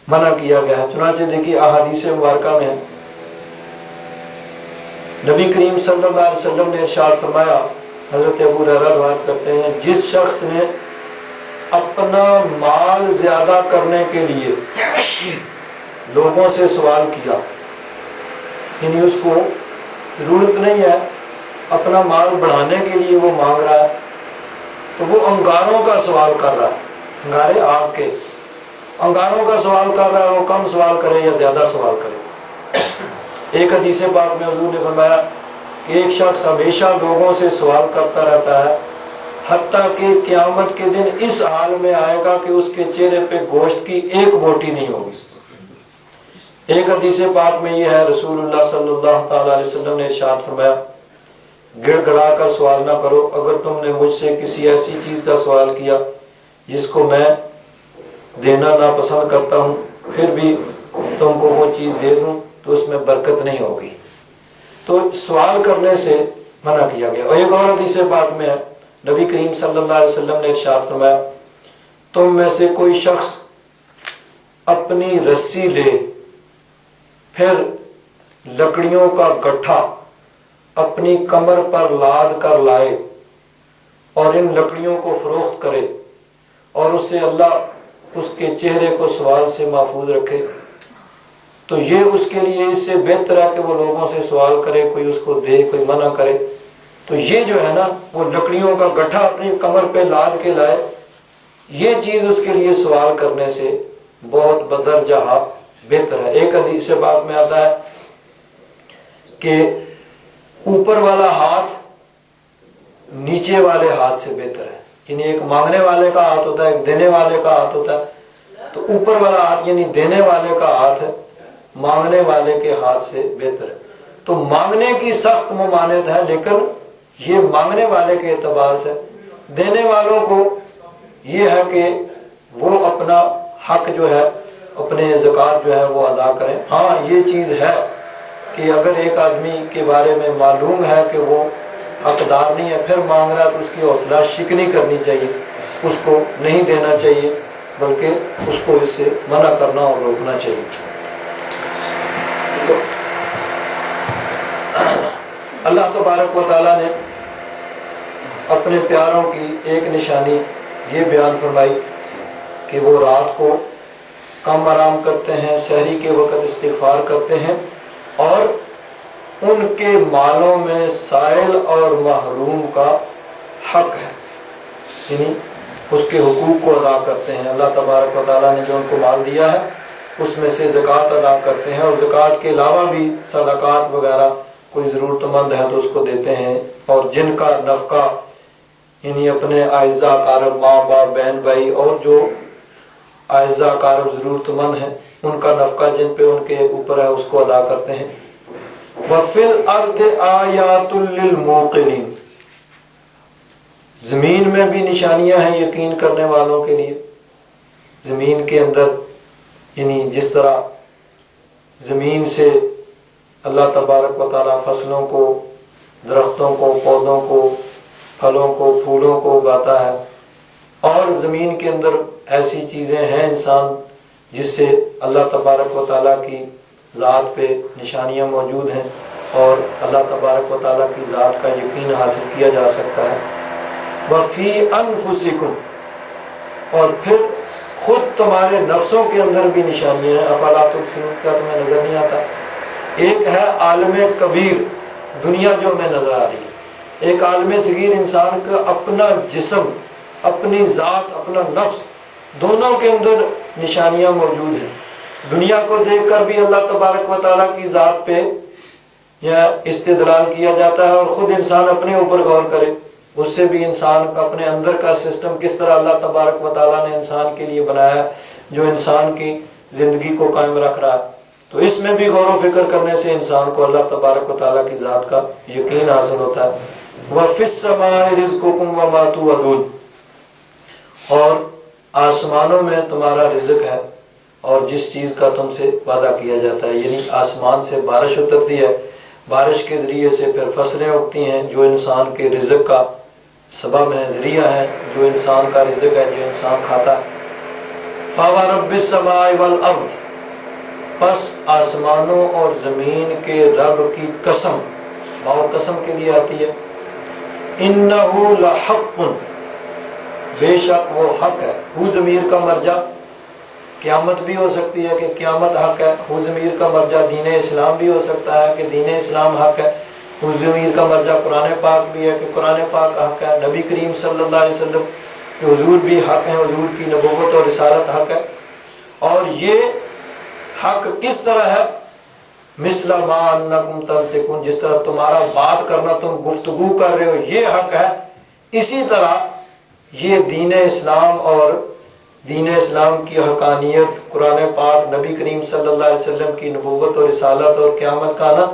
منع کیا گیا ہے. چنانچہ دیکھیے احادیث مبارکہ میں نبی کریم صلی اللہ علیہ وسلم نے ارشاد فرمایا، حضرت ابو ہریرہ روایت کرتے ہیں، جس شخص نے اپنا مال زیادہ کرنے کے لیے لوگوں سے سوال کیا، یعنی اس کو ضرورت نہیں ہے، اپنا مال بڑھانے کے لیے وہ مانگ رہا ہے، تو وہ انگاروں کا سوال کر رہا ہے، انگارے آگ کے انگاروں کا سوال کر رہا ہے، وہ کم سوال کرے یا زیادہ سوال کرے. ایک حدیث پاک میں حضور نے فرمایا کہ ایک شخص ہمیشہ لوگوں سے سوال کرتا رہتا ہے حتیٰ کہ قیامت کے دن اس حال میں آئے گا کہ اس کے چہرے پہ گوشت کی ایک بوٹی نہیں ہوگی. ایک حدیث پاک میں یہ ہے، رسول اللہ صلی اللہ تعالی علیہ وسلم نے ارشاد فرمایا گڑ گڑا کر سوال نہ کرو، اگر تم نے مجھ سے کسی ایسی چیز کا سوال کیا جس کو میں دینا ناپسند کرتا ہوں، پھر بھی تم کو وہ چیز دے دوں تو اس میں برکت نہیں ہوگی. تو سوال کرنے سے منع کیا گیا. اور ایک اور حدیث پاک میں ہے، نبی کریم صلی اللہ علیہ وسلم نے ارشاد فرمایا تم میں سے کوئی شخص اپنی رسی لے، پھر لکڑیوں کا گٹھا اپنی کمر پر لاد کر لائے اور ان لکڑیوں کو فروخت کرے اور اس سے اللہ اس کے چہرے کو سوال سے محفوظ رکھے، تو یہ اس کے لیے اس سے بہتر ہے کہ وہ لوگوں سے سوال کرے، کوئی اس کو دے، کوئی منع کرے. تو یہ جو ہے نا، وہ لکڑیوں کا گٹھا اپنی کمر پہ لاد کے لائے، یہ چیز اس کے لیے سوال کرنے سے بہت بدرجہ بہتر ہے. ایک حدیث پاک میں آتا ہے کہ اوپر والا ہاتھ نیچے والے ہاتھ سے بہتر ہے، یعنی ایک مانگنے والے کا ہاتھ ہوتا ہے، ایک دینے والے کا ہاتھ ہوتا ہے. تو اوپر والا ہاتھ یعنی دینے والے کا ہاتھ مانگنے والے کے ہاتھ سے بہتر ہے. تو مانگنے کی سخت ممانعت ہے، لیکن یہ مانگنے والے کے اعتبار سے. دینے والوں کو یہ ہے کہ وہ اپنا حق جو ہے، اپنے زکوٰۃ جو ہے وہ ادا کریں. ہاں یہ چیز ہے کہ اگر ایک آدمی کے بارے میں معلوم ہے کہ وہ حقدار نہیں ہے، پھر مانگ رہا ہے تو اس کی حوصلہ شکنی کرنی چاہیے، اس کو نہیں دینا چاہیے، بلکہ اس کو اس سے منع کرنا اور روکنا چاہیے۔ تو اللہ تبارک و تعالیٰ نے اپنے پیاروں کی ایک نشانی یہ بیان فرمائی کہ وہ رات کو کم آرام کرتے ہیں، سحری کے وقت استغفار کرتے ہیں، اور ان کے مالوں میں سائل اور محروم کا حق ہے، یعنی اس کے حقوق کو ادا کرتے ہیں۔ اللہ تبارک و تعالیٰ نے جو ان کو مال دیا ہے اس میں سے زکوٰۃ ادا کرتے ہیں، اور زکوٰۃ کے علاوہ بھی صدقات وغیرہ کوئی ضرورت مند ہے تو اس کو دیتے ہیں، اور جن کا نفقہ یعنی اپنے اعزاء اقارب، ماں باپ، بہن بھائی، اور جو اعزاء اقارب ضرورت مند ہیں ان کا نفقہ جن پہ ان کے اوپر ہے اس کو ادا کرتے ہیں۔ وَفِي الْأَرْضِ آیَاتٌ لِّلْمُوقِنِينَ، زمین میں بھی نشانیاں ہیں یقین کرنے والوں کے لیے۔ زمین کے اندر یعنی جس طرح زمین سے اللہ تبارک و تعالیٰ فصلوں کو، درختوں کو، پودوں کو، پھلوں کو، پھولوں کو اگاتا ہے، اور زمین کے اندر ایسی چیزیں ہیں انسان جس سے اللہ تبارک و تعالیٰ کی ذات پہ نشانیاں موجود ہیں، اور اللہ تبارک و تعالیٰ کی ذات کا یقین حاصل کیا جا سکتا ہے۔ وَفِي أَنفُسِكُمْ، اور پھر خود تمہارے نفسوں کے اندر بھی نشانیاں ہیں۔ افلا تبصرون، کیا تمہیں نظر نہیں آتا؟ ایک ہے عالم کبیر، دنیا جو ہمیں نظر آ رہی ہے، ایک عالم صغیر انسان کا اپنا جسم، اپنی ذات، اپنا نفس، دونوں کے اندر نشانیاں موجود ہیں۔ دنیا کو دیکھ کر بھی اللہ تبارک و تعالیٰ کی ذات پہ یا استدلال کیا جاتا ہے، اور خود انسان اپنے اوپر غور کرے، اس سے بھی انسان کا اپنے اندر کا سسٹم کس طرح اللہ تبارک و تعالیٰ نے انسان کے لیے بنایا ہے، جو انسان کی زندگی کو قائم رکھ رہا ہے۔ تو اس میں بھی غور و فکر کرنے سے انسان کو اللہ تبارک و تعالیٰ کی ذات کا یقین حاصل ہوتا ہے۔ وَفِي السَّمَاءِ رِزْقُكُمْ وَمَا تُوعَدُونَ، اور آسمانوں میں تمہارا رزق ہے اور جس چیز کا تم سے وعدہ کیا جاتا ہے، یعنی آسمان سے بارش اترتی ہے، بارش کے ذریعے سے پھر فصلیں اگتی ہیں جو انسان کے رزق کا سبب ہے، ذریعہ ہے، جو انسان کا رزق ہے، جو انسان کھاتا ہے۔ فَوَرَبِّ السَّمَاءِ وَالْأَرْضِ، پس آسمانوں اور زمین کے رب کی قسم، واو قسم کے لیے آتی ہے۔ إِنَّهُ لَحَقٌّ، بے شک وہ حق ہے۔ ہو ضمیر کا مرجع قیامت بھی ہو سکتی ہے کہ قیامت حق ہے، ہو ضمیر کا مرجع دین اسلام بھی ہو سکتا ہے کہ دین اسلام حق ہے، ہو ضمیر کا مرجع قرآن پاک بھی ہے کہ قرآن پاک حق ہے، نبی کریم صلی اللہ علیہ وسلم کے حضور بھی حق ہیں، حضور کی نبوت اور رسالت حق ہے۔ اور یہ حق کس طرح ہے؟ مثل ما انکم تنطقون، جس طرح تمہارا بات کرنا، تم گفتگو کر رہے ہو، یہ حق ہے، اسی طرح یہ دین اسلام اور دین اسلام کی حقانیت، قرآن پاک، نبی کریم صلی اللہ علیہ وسلم کی نبوت اور رسالت اور قیامت کا آنا،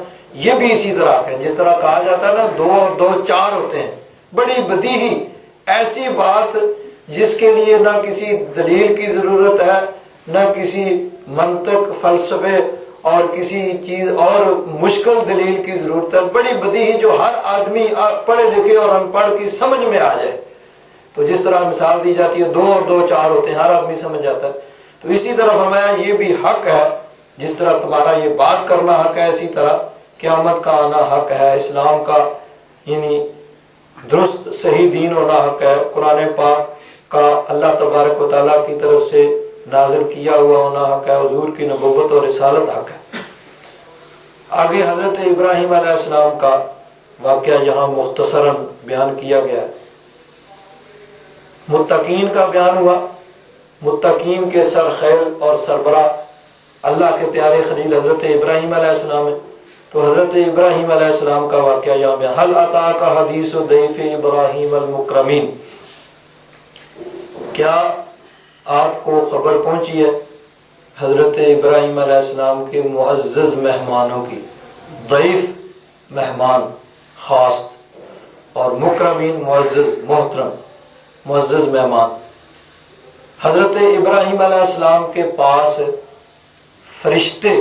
یہ بھی اسی طرح ہے۔ جس طرح کہا جاتا ہے نا، 2 اور 2 4 ہوتے ہیں، بڑی بدیہی ایسی بات جس کے لیے نہ کسی دلیل کی ضرورت ہے، نہ کسی منطق، فلسفے اور کسی چیز اور مشکل دلیل کی ضرورت ہے، بڑی بدیہی جو ہر آدمی پڑھے لکھے اور ان پڑھ کی سمجھ میں آ جائے۔ تو جس طرح مثال دی جاتی ہے 2 اور 2 4 ہوتے ہیں، ہر آدمی سمجھ جاتا ہے۔ تو اسی طرح فرمایا یہ بھی حق ہے، جس طرح تمہارا یہ بات کرنا حق ہے، اسی طرح قیامت کا آنا حق ہے، اسلام کا یعنی درست صحیح دین ہونا حق ہے، قرآن پاک کا اللہ تبارک و تعالیٰ کی طرف سے نازل کیا ہوا ہونا حق ہے، حضور کی نبوت اور رسالت حق ہے۔ آگے حضرت ابراہیم علیہ السلام کا واقعہ یہاں مختصراً بیان کیا گیا ہے۔ متقین کا بیان ہوا، متقین کے سرخیل اور سربراہ اللہ کے پیارے خلیل حضرت ابراہیم علیہ السلام ہے۔ تو حضرت ابراہیم علیہ السلام کا واقعہ یہاں بیان، هل اتاک حدیث ضیف ابراہیم المکرمین، کیا آپ کو خبر پہنچی ہے حضرت ابراہیم علیہ السلام کے معزز مہمانوں کی؟ ضیف مہمان خاص، اور مکرمین معزز محترم معزز مہمان۔ حضرت ابراہیم علیہ السلام کے پاس فرشتے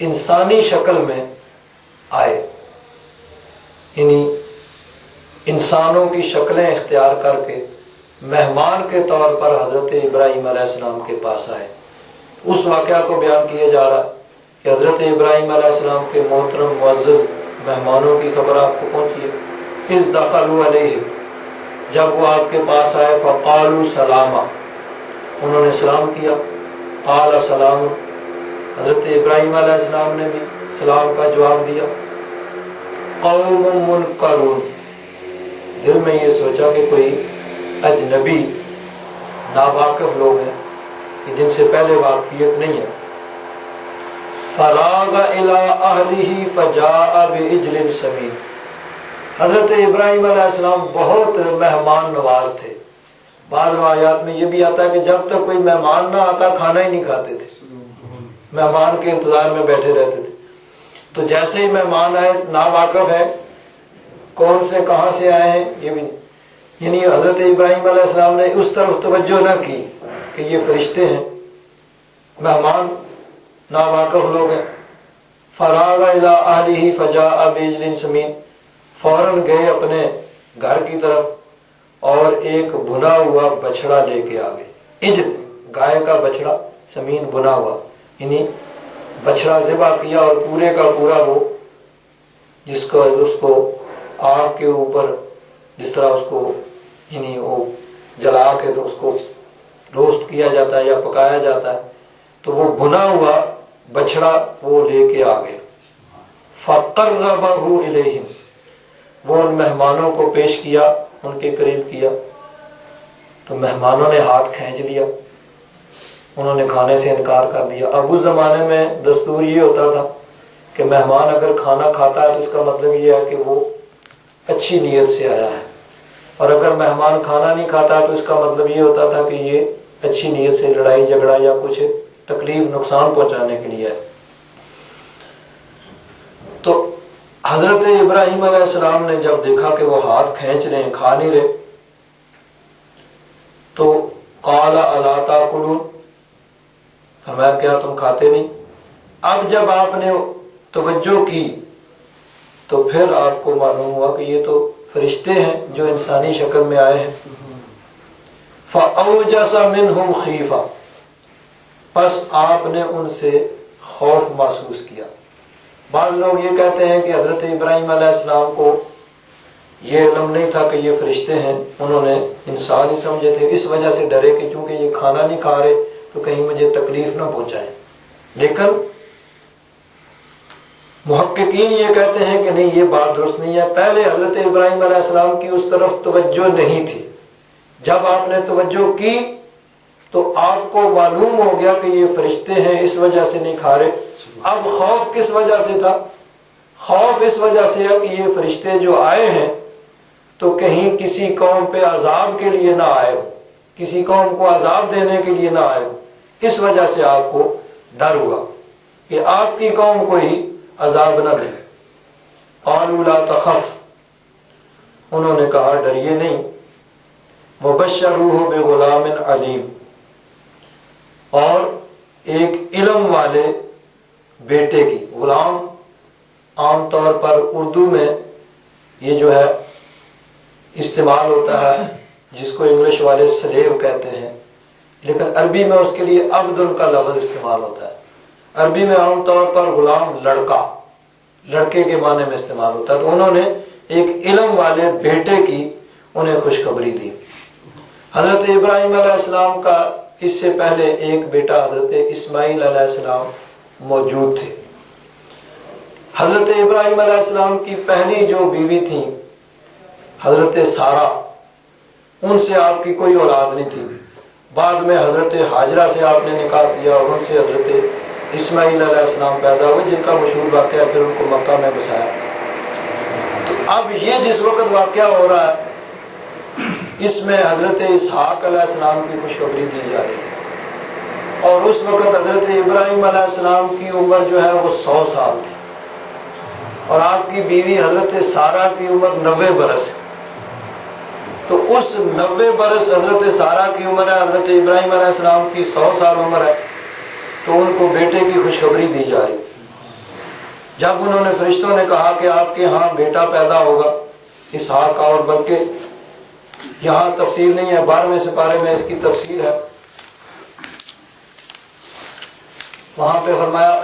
انسانی شکل میں آئے، یعنی انسانوں کی شکلیں اختیار کر کے مہمان کے طور پر حضرت ابراہیم علیہ السلام کے پاس آئے۔ اس واقعہ کو بیان کیا جا رہا کہ حضرت ابراہیم علیہ السلام کے محترم معزز مہمانوں کی خبر آپ کو پہنچی ہے۔ اذ دخلوا علیہ، جب وہ آپ کے پاس آئے، فقالوا سلاما، انہوں نے سلام کیا۔ قال سلام، حضرت ابراہیم علیہ السلام نے بھی سلام کا جواب دیا۔ قوم منکرون، دل میں یہ سوچا کہ کوئی اجنبی ناواقف لوگ ہیں کہ جن سے پہلے واقفیت نہیں ہے۔ فراغ الی اہلہ فجاء بعجل سمین، حضرت ابراہیم علیہ السلام بہت مہمان نواز تھے۔ بعض روایات میں یہ بھی آتا ہے کہ جب تک کوئی مہمان نہ آتا کھانا ہی نہیں کھاتے تھے، مہمان کے انتظار میں بیٹھے رہتے تھے۔ تو جیسے ہی مہمان آئے، ناواقف ہے کون سے کہاں سے آئے ہیں یہ بھی، یعنی حضرت ابراہیم علیہ السلام نے اس طرف توجہ نہ کی کہ یہ فرشتے ہیں، مہمان ناواقف لوگ ہیں۔ فراغ الی اہلہ فجاء بعجل سمین، فوراً گئے اپنے گھر کی طرف اور ایک بھنا ہوا بچڑا لے کے آ گئے۔ عجل گائے کا بچڑا، سمین بنا ہوا، یعنی بچڑا ذبح کیا اور پورے کا پورا وہ جس کو اس کو آگ کے اوپر جس طرح اس کو یعنی وہ جلا کے تو اس کو روسٹ کیا جاتا ہے یا پکایا جاتا ہے، تو وہ بھنا ہوا بچڑا وہ لے کے آ گئے۔ فقربہ الیہم، وہ ان مہمانوں کو پیش کیا، ان کے قریب کیا، تو مہمانوں نے ہاتھ کھینچ لیا، انہوں نے کھانے سے انکار کر دیا۔ اب اس زمانے میں دستور یہ ہوتا تھا کہ مہمان اگر کھانا کھاتا ہے تو اس کا مطلب یہ ہے کہ وہ اچھی نیت سے آیا ہے، اور اگر مہمان کھانا نہیں کھاتا تو اس کا مطلب یہ ہوتا تھا کہ یہ اچھی نیت سے لڑائی جھگڑا یا کچھ تکلیف نقصان پہنچانے کے لیے ہے۔ تو حضرت ابراہیم علیہ السلام نے جب دیکھا کہ وہ ہاتھ کھینچ رہے ہیں، کھا نہیں رہے، تو قال الا تاکلون، فرمایا کیا تم کھاتے نہیں؟ اب جب آپ نے توجہ کی تو پھر آپ کو معلوم ہوا کہ یہ تو فرشتے ہیں جو انسانی شکل میں آئے ہیں۔ فَأَوْجَسَ مِنْهُمْ خِیفَةً، پس آپ نے ان سے خوف محسوس کیا۔ بعض لوگ یہ کہتے ہیں کہ حضرت ابراہیم علیہ السلام کو یہ علم نہیں تھا کہ یہ فرشتے ہیں، انہوں نے انسان ہی سمجھے تھے، اس وجہ سے ڈرے کہ چونکہ یہ کھانا نہیں کھا رہے تو کہیں مجھے تکلیف نہ پہنچائے۔ لیکن محققین یہ کہتے ہیں کہ نہیں، یہ بات درست نہیں ہے۔ پہلے حضرت ابراہیم علیہ السلام کی اس طرف توجہ نہیں تھی، جب آپ نے توجہ کی تو آپ کو معلوم ہو گیا کہ یہ فرشتے ہیں، اس وجہ سے نہیں کھا رہے۔ اب خوف کس وجہ سے تھا؟ خوف اس وجہ سے ہے کہ یہ فرشتے جو آئے ہیں تو کہیں کسی قوم پہ عذاب کے لیے نہ آئے ہو، کسی قوم کو عذاب دینے کے لیے نہ آئے ہو، اس وجہ سے آپ کو ڈر ہوا کہ آپ کی قوم کو ہی عذاب نہ دے۔ قالوا لا تخف، انہوں نے کہا ڈریے نہیں۔ وبشروہ بغلام علیم، اور ایک علم والے بیٹے کی، غلام عام طور پر اردو میں یہ جو ہے استعمال ہوتا ہے جس کو انگلش والے سلیو کہتے ہیں، لیکن عربی میں اس کے لیے عبد کا لفظ استعمال ہوتا ہے۔ عربی میں عام طور پر غلام لڑکا، لڑکے کے معنی میں استعمال ہوتا ہے۔ تو انہوں نے ایک علم والے بیٹے کی انہیں خوشخبری دی۔ حضرت ابراہیم علیہ السلام کا اس سے پہلے ایک بیٹا حضرت اسماعیل علیہ السلام موجود تھے۔ حضرت ابراہیم علیہ السلام کی پہلی جو بیوی تھی حضرت سارہ، ان سے آپ کی کوئی اولاد نہیں تھی۔ بعد میں حضرت ہاجرہ سے آپ نے نکاح کیا اور ان سے حضرت اسماعیل علیہ السلام پیدا ہوئے، جن کا مشہور واقعہ پھر ان کو مکہ میں بسایا۔ تو اب یہ جس وقت واقعہ ہو رہا ہے اس میں حضرت اسحاق علیہ السلام کی خوشخبری دی جا رہی ہے، اور اس وقت حضرت ابراہیم علیہ السلام کی عمر جو ہے وہ 100 سال تھی، اور آپ کی بیوی حضرت سارہ کی عمر 90 برس ہے۔ تو اس 90 برس حضرت سارہ کی عمر ہے، حضرت ابراہیم علیہ السلام کی 100 سال عمر ہے، تو ان کو بیٹے کی خوشخبری دی جا رہی۔ جب انہوں نے فرشتوں نے کہا کہ آپ کے ہاں بیٹا پیدا ہوگا اسحاق کا، اور بلکہ یہاں تفصیل نہیں ہے، 12ویں سپارے میں اس کی تفصیل ہے. وہاں پہ فرمایا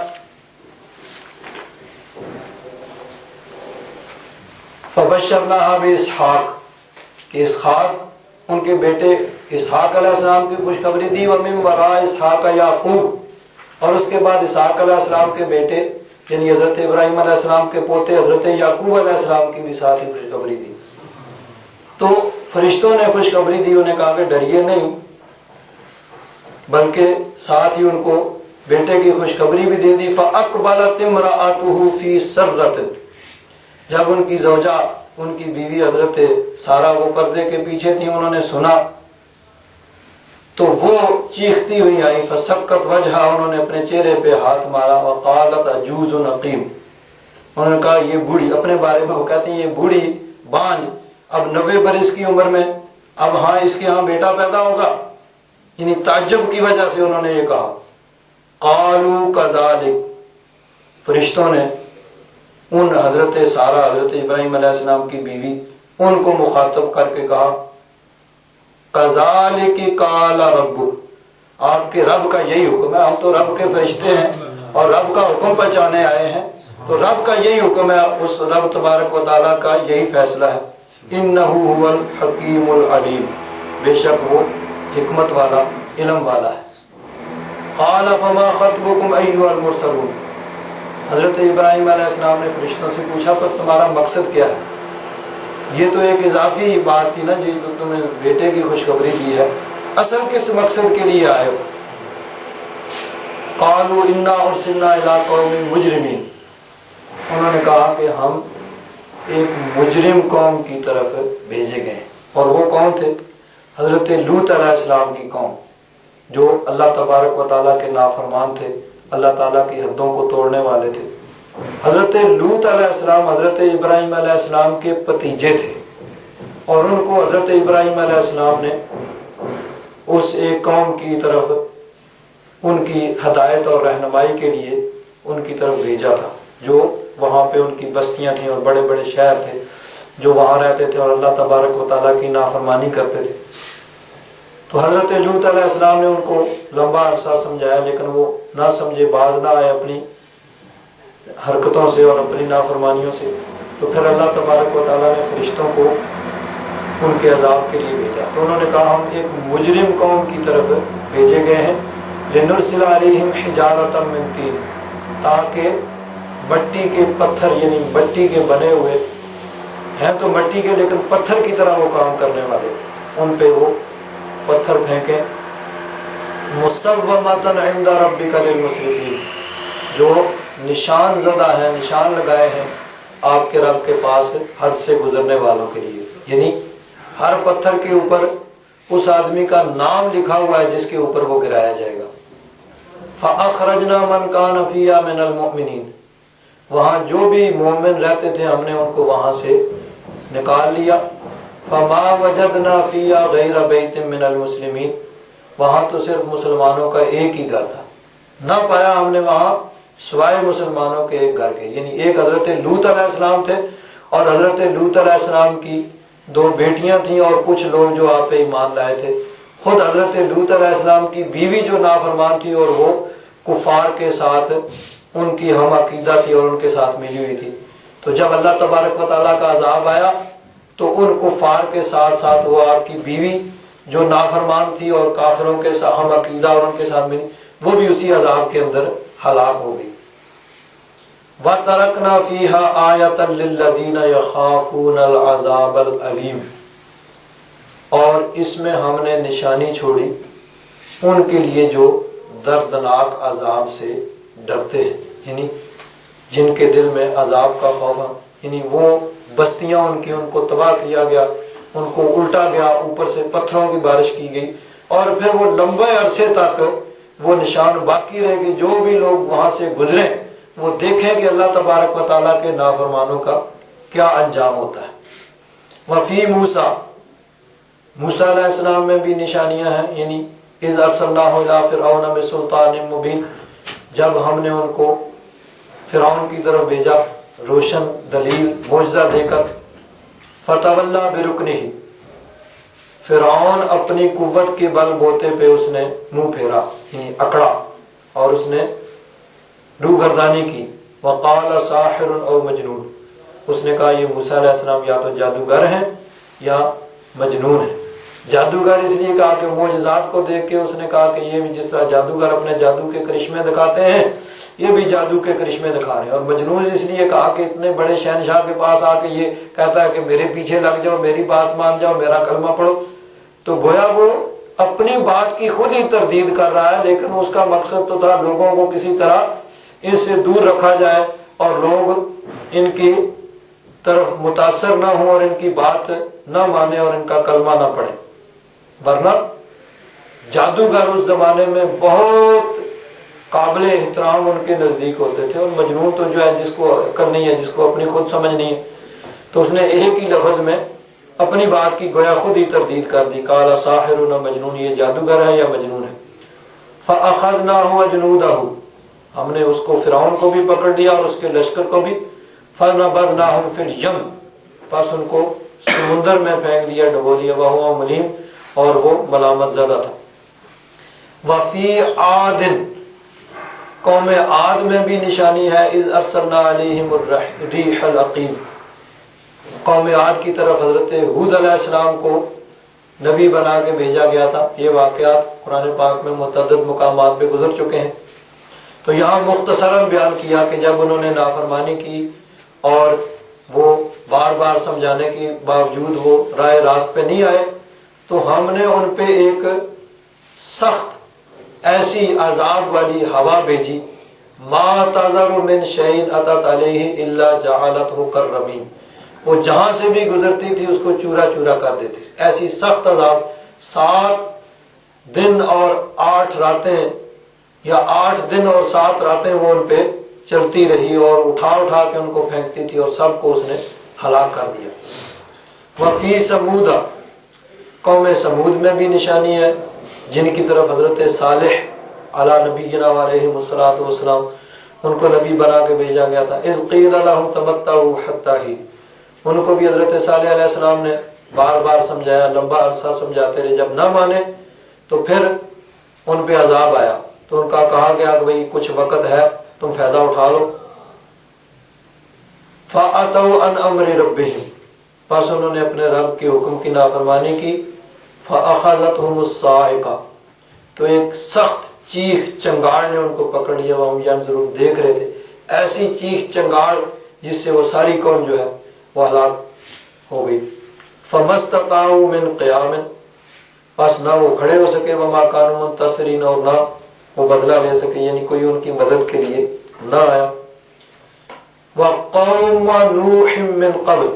فبشرناها باسحاق کہ اسحاق ان کے بیٹے اسحاق علیہ السلام کی خوشخبری دی، ومن وراء اسحاق یعقوب، اور اس کے بعد اسحاق علیہ السلام کے بیٹے یعنی حضرت ابراہیم علیہ السلام کے پوتے حضرت یعقوب علیہ السلام کی بھی ساتھ ہی خوشخبری دی. تو فرشتوں نے خوشخبری دی، انہیں کہا کہ ڈریے نہیں، بلکہ ساتھ ہی ان کو بیٹے کی خوشخبری بھی دے دی. فَأَقْبَلَتِ امْرَأَتُهُ فِي سَرَّةٍ، جب ان کی زوجہ ان کی بیوی حضرت سارہ وہ پردے کے پیچھے تھی، انہوں نے سنا تو وہ چیختی ہوئی آئی. فَسَكَّتْ وَجْهَهَا، انہوں نے اپنے چہرے پہ ہاتھ مارا. وَقَالَتْ عَجُوزٌ عَقِيمٌ، انہوں نے کہا یہ بوڑھی، اپنے بارے میں وہ کہتے ہیں یہ بوڑھی بانج اب 90 برس کی عمر میں، اب ہاں اس کے ہاں بیٹا پیدا ہوگا، یعنی تعجب کی وجہ سے انہوں نے یہ کہا. قَالُوا كَذَلِكَ، فرشتوں نے ان حضرت سارہ حضرت ابراہیم علیہ السلام کی بیوی ان کو مخاطب کر کے کہا كَذَلِكَ قَالَ رَبُّكَ، آپ کے رب کا یہی حکم ہے. ہم تو رب کے فرشتے ہیں اور رب کا حکم پہنچانے آئے ہیں، تو رب کا یہی حکم ہے، اس رب تبارک و تعالیٰ کا یہی فیصلہ ہے. إِنَّهُ هُوَ الْحَكِيمُ الْعَلِيمُ، بے شک وہ حکمت والا علم والا ہے. قَالَ فَمَا خَطْبُكُمْ أَيُّهَا الْمُرْسَلُونَ، حضرت ابراہیم علیہ السلام نے فرشتوں سے پوچھا پر تمہارا مقصد کیا ہے؟ یہ تو ایک اضافی بات تھی نا جی، جو تمہیں بیٹے کی خوشخبری دی ہے، اصل کس مقصد کے لیے آئے ہو؟ قالوا انا ارسلنا الى قوم مجرمین، انہوں نے کہا کہ ہم ایک مجرم قوم کی طرف بھیجے گئے. اور وہ کون تھے؟ حضرت لوط علیہ السلام کی قوم، جو اللہ تبارک و تعالیٰ کے نافرمان تھے، اللہ تعالیٰ کی حدوں کو توڑنے والے تھے. حضرت لوط علیہ السلام حضرت ابراہیم علیہ السلام کے بھتیجے تھے، اور ان کو حضرت ابراہیم علیہ السلام نے اس ایک قوم کی طرف ان کی ہدایت اور رہنمائی کے لیے ان کی طرف بھیجا تھا، جو وہاں پہ ان کی بستیاں تھیں اور بڑے بڑے شہر تھے جو وہاں رہتے تھے اور اللہ تبارک و تعالیٰ کی نافرمانی کرتے تھے. تو حضرت لوط علیہ السلام نے ان کو لمبا عرصہ سمجھایا، لیکن وہ نہ سمجھے، باز نہ آئے اپنی حرکتوں سے اور اپنی نافرمانیوں سے. تو پھر اللہ تبارک و تعالیٰ نے فرشتوں کو ان کے عذاب کے لیے بھیجا. تو انہوں نے کہا ہم ایک مجرم قوم کی طرف بھیجے گئے ہیں. لنرسل علیہم حجارۃ من طین، تاکہ مٹی کے پتھر، یعنی مٹی کے بنے ہوئے ہیں تو مٹی کے لیکن پتھر کی طرح وہ کام کرنے والے، ان پہ وہ پتھر پھینکیں. مصومۃ عند ربک للمسرفین، جو نشان زدہ ہیں، نشان لگائے ہیں آپ کے رب کے پاس حد سے گزرنے والوں کے لیے، یعنی ہر پتھر کے اوپر اس آدمی کا نام لکھا ہوا ہے جس کے اوپر وہ گرایا جائے گا. فَأَخْرَجْنَا مَنْ كَانَ فِيهَا مِنَ الْمُؤْمِنِينَ، وہاں جو بھی مومن رہتے تھے ہم نے ان کو وہاں سے نکال لیا. فَمَا وَجَدْنَا فِيهَا غَيْرَ بَيْتٍ مِنَ الْمُسْلِمِينَ، وہاں تو صرف مسلمانوں کا ایک ہی گھر تھا، نہ پایا ہم نے وہاں سوائے مسلمانوں کے ایک گھر کے. یعنی ایک حضرت لوط علیہ السلام تھے اور حضرت لوط علیہ السلام کی 2 بیٹیاں تھیں اور کچھ لوگ جو آپ پہ ایمان لائے تھے. خود حضرت لوط علیہ السلام کی بیوی جو نافرمان تھی اور وہ کفار کے ساتھ ان کی ہم عقیدہ تھی اور ان کے ساتھ ملی ہوئی تھی. تو جب اللہ تبارک و تعالیٰ کا عذاب آیا تو ان کفار کے ساتھ ساتھ وہ آپ کی بیوی جو نافرمان تھی اور کافروں کے ساتھ ہم عقیدہ اور ان کے ساتھ ملی، وہ بھی اسی عذاب کے اندر ہلاک ہو گئی. وَتَرَكْنَا فِيهَا آيَةً لِلَّذِينَ يَخَافُونَ الْعَذَابَ الْأَلِيمَ، اور اس میں ہم نے نشانی چھوڑی ان کے لیے جو دردناک عذاب سے ڈرتے ہیں، یعنی جن کے دل میں عذاب کا خوف ہے. یعنی وہ بستیاں ان کو تباہ کیا گیا، ان کو الٹا گیا، اوپر سے پتھروں کی بارش کی گئی، اور پھر وہ لمبے عرصے تک وہ نشان باقی رہے گی. جو بھی لوگ وہاں سے گزریں وہ دیکھیں کہ اللہ تبارک و تعالیٰ کے نافرمانوں کا کیا انجام ہوتا ہے. وفی موسیٰ، موسیٰ علیہ السلام میں بھی نشانیاں ہیں. یعنی اذ ارسلناہ الی فرعون بسلطان مبین، جب ہم نے ان کو فرعون کی طرف بھیجا روشن دلیل معجزہ دے کر. فتولا برکنہ، فرعون اپنی قوت کے بل بوتے پہ اس نے منہ پھیرا، یعنی اکڑا اور اس نے روگردانی کی. وقال ساحر او مجنون، اس نے کہا یہ موسیٰ علیہ السلام یا تو جادوگر ہیں یا مجنون ہیں. جادوگر اس لیے کہا کہ معجزات کو دیکھ کے اس نے کہا کہ یہ بھی جس طرح جادوگر اپنے جادو کے کرشمے دکھاتے ہیں یہ بھی جادو کے کرشمے دکھا رہے ہیں. اور مجنون اس لیے کہا کہ اتنے بڑے شہنشاہ کے پاس آ کے یہ کہتا ہے کہ میرے پیچھے لگ جاؤ، میری بات مان جاؤ، میرا کلمہ پڑھو. تو گویا وہ اپنی بات کی خود ہی تردید کر رہا ہے، لیکن اس کا مقصد تو تھا لوگوں کو کسی طرح اس سے دور رکھا جائے اور لوگ ان کی طرف متاثر نہ ہوں اور ان کی بات نہ مانے اور ان کا کلمہ نہ پڑھے. ورنہ جادوگر اس زمانے میں بہت قابل احترام ان کے نزدیک ہوتے تھے. اور مجنون تو جو ہے جس کو عقل نہیں ہے، جس کو اپنی خود سمجھ نہیں ہے، تو اس نے ایک ہی لفظ میں اپنی بات کی گویا خود ہی تردید کر دی. قال ساحر و مجنون، یہ جادوگر ہے یا مجنون ہے. فاخذناه وجنوده، ہم نے اس کو فرعون کو بھی پکڑ لیا اور اس کے لشکر کو بھی. فنبذناهم في اليم، پس ان کو سمندر میں پھینک دیا، ڈبو دیا. وهو ملیم، اور وہ ملامت زدہ تھا. وفی عاد، قوم عاد میں بھی نشانی ہے. اذ ارسلنا علیہم الریح العقیم، قوم عاد کی طرف حضرت ہود علیہ السلام کو نبی بنا کے بھیجا گیا تھا. یہ واقعات قرآن پاک میں متعدد مقامات پہ گزر چکے ہیں. تو یہاں مختصراً بیان کیا کہ جب انہوں نے نافرمانی کی اور وہ بار بار سمجھانے کے باوجود وہ رائے راست پہ نہیں آئے، تو ہم نے ان پہ ایک سخت ایسی عذاب والی ہوا بھیجی. ما تذر من شیء اتت علیہ الا جعلته کالرمیم، وہ جہاں سے بھی گزرتی تھی اس کو چورا چورا کر دیتی. ایسی سخت عذاب، 7 دن اور 8 راتیں یا 8 دن اور 7 راتیں وہ ان پہ چلتی رہی اور اٹھا اٹھا کے ان کو پھینکتی تھی اور سب کو اس نے ہلاک کر دیا. وفی سمود، قوم سمود میں بھی نشانی ہے جن کی طرف حضرت صالح علی نبینا علیہ الصلوۃ والسلام ان کو نبی بنا کے بھیجا گیا تھا. اذ قیل لهم تمتعوا حتی حین، ان کو بھی حضرت صالح علیہ السلام نے بار بار سمجھایا، لمبا عرصہ سمجھاتے رہے. جب نہ مانے تو پھر ان پہ عذاب آیا تو ان کا کہا گیا کہ بھئی کچھ وقت ہے، تم فائدہ اٹھا لو. فَأَتَوْا عَنْ أَمْرِ رَبِّهِمْ، پس انہوں نے اپنے رب کے حکم کی نافرمانی کی. فَأَخَذَتْهُمُ الصَّاعِقَةُ، تو ایک سخت چیخ چنگاڑ نے ان کو پکڑ لیا. وہ ضرور دیکھ رہے تھے، ایسی چیخ چنگاڑ جس سے وہ ساری قوم جو ہے وہ ہلاک ہو گئی. فَمَسْتَطَاعُوا مِنْ قِيَامٍ، پس نہ وہ کھڑے ہو سکے. وَمَا كَانُوا مُنتَصِرِينَ، اور نہ وہ بدلہ لے سکے، یعنی کوئی ان کی مدد کے لیے نہ آیا. وَقَوْمَ نُوحٍ مِّن قَبْلِ،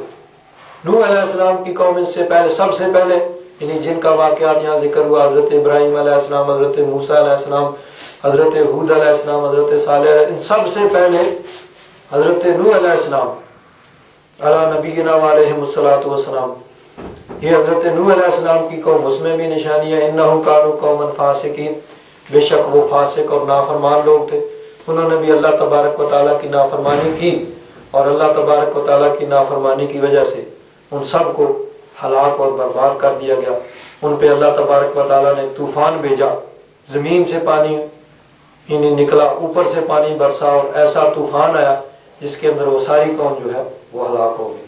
نوح علیہ السلام کی قوم اس سے پہلے، سب سے پہلے یعنی جن کا واقعات یہاں ذکر ہوا، حضرت ابراہیم علیہ السلام، حضرت موسیٰ علیہ السلام، حضرت ہود علیہ السلام، حضرت صالح علیہ، ان سب سے پہلے حضرت نوح علیہ السلام علی نبینا علیہ الصلوۃ والسلام، یہ حضرت نوح علیہ السلام کی قوم، اس میں بھی نشانی ہے. انہم کانوا قوما فاسقین، بے شک وہ فاسق اور نافرمان لوگ تھے. انہوں نے بھی اللہ تبارک و تعالیٰ کی نافرمانی کی اور اللہ تبارک و تعالیٰ کی نافرمانی کی وجہ سے ان سب کو ہلاک اور برباد کر دیا گیا. ان پہ اللہ تبارک و تعالیٰ نے طوفان بھیجا، زمین سے پانی یعنی نکلا، اوپر سے پانی برسا اور ایسا طوفان آیا جس کے اندر وہ ساری قوم جو ہے وہ ہلاک ہو گئی.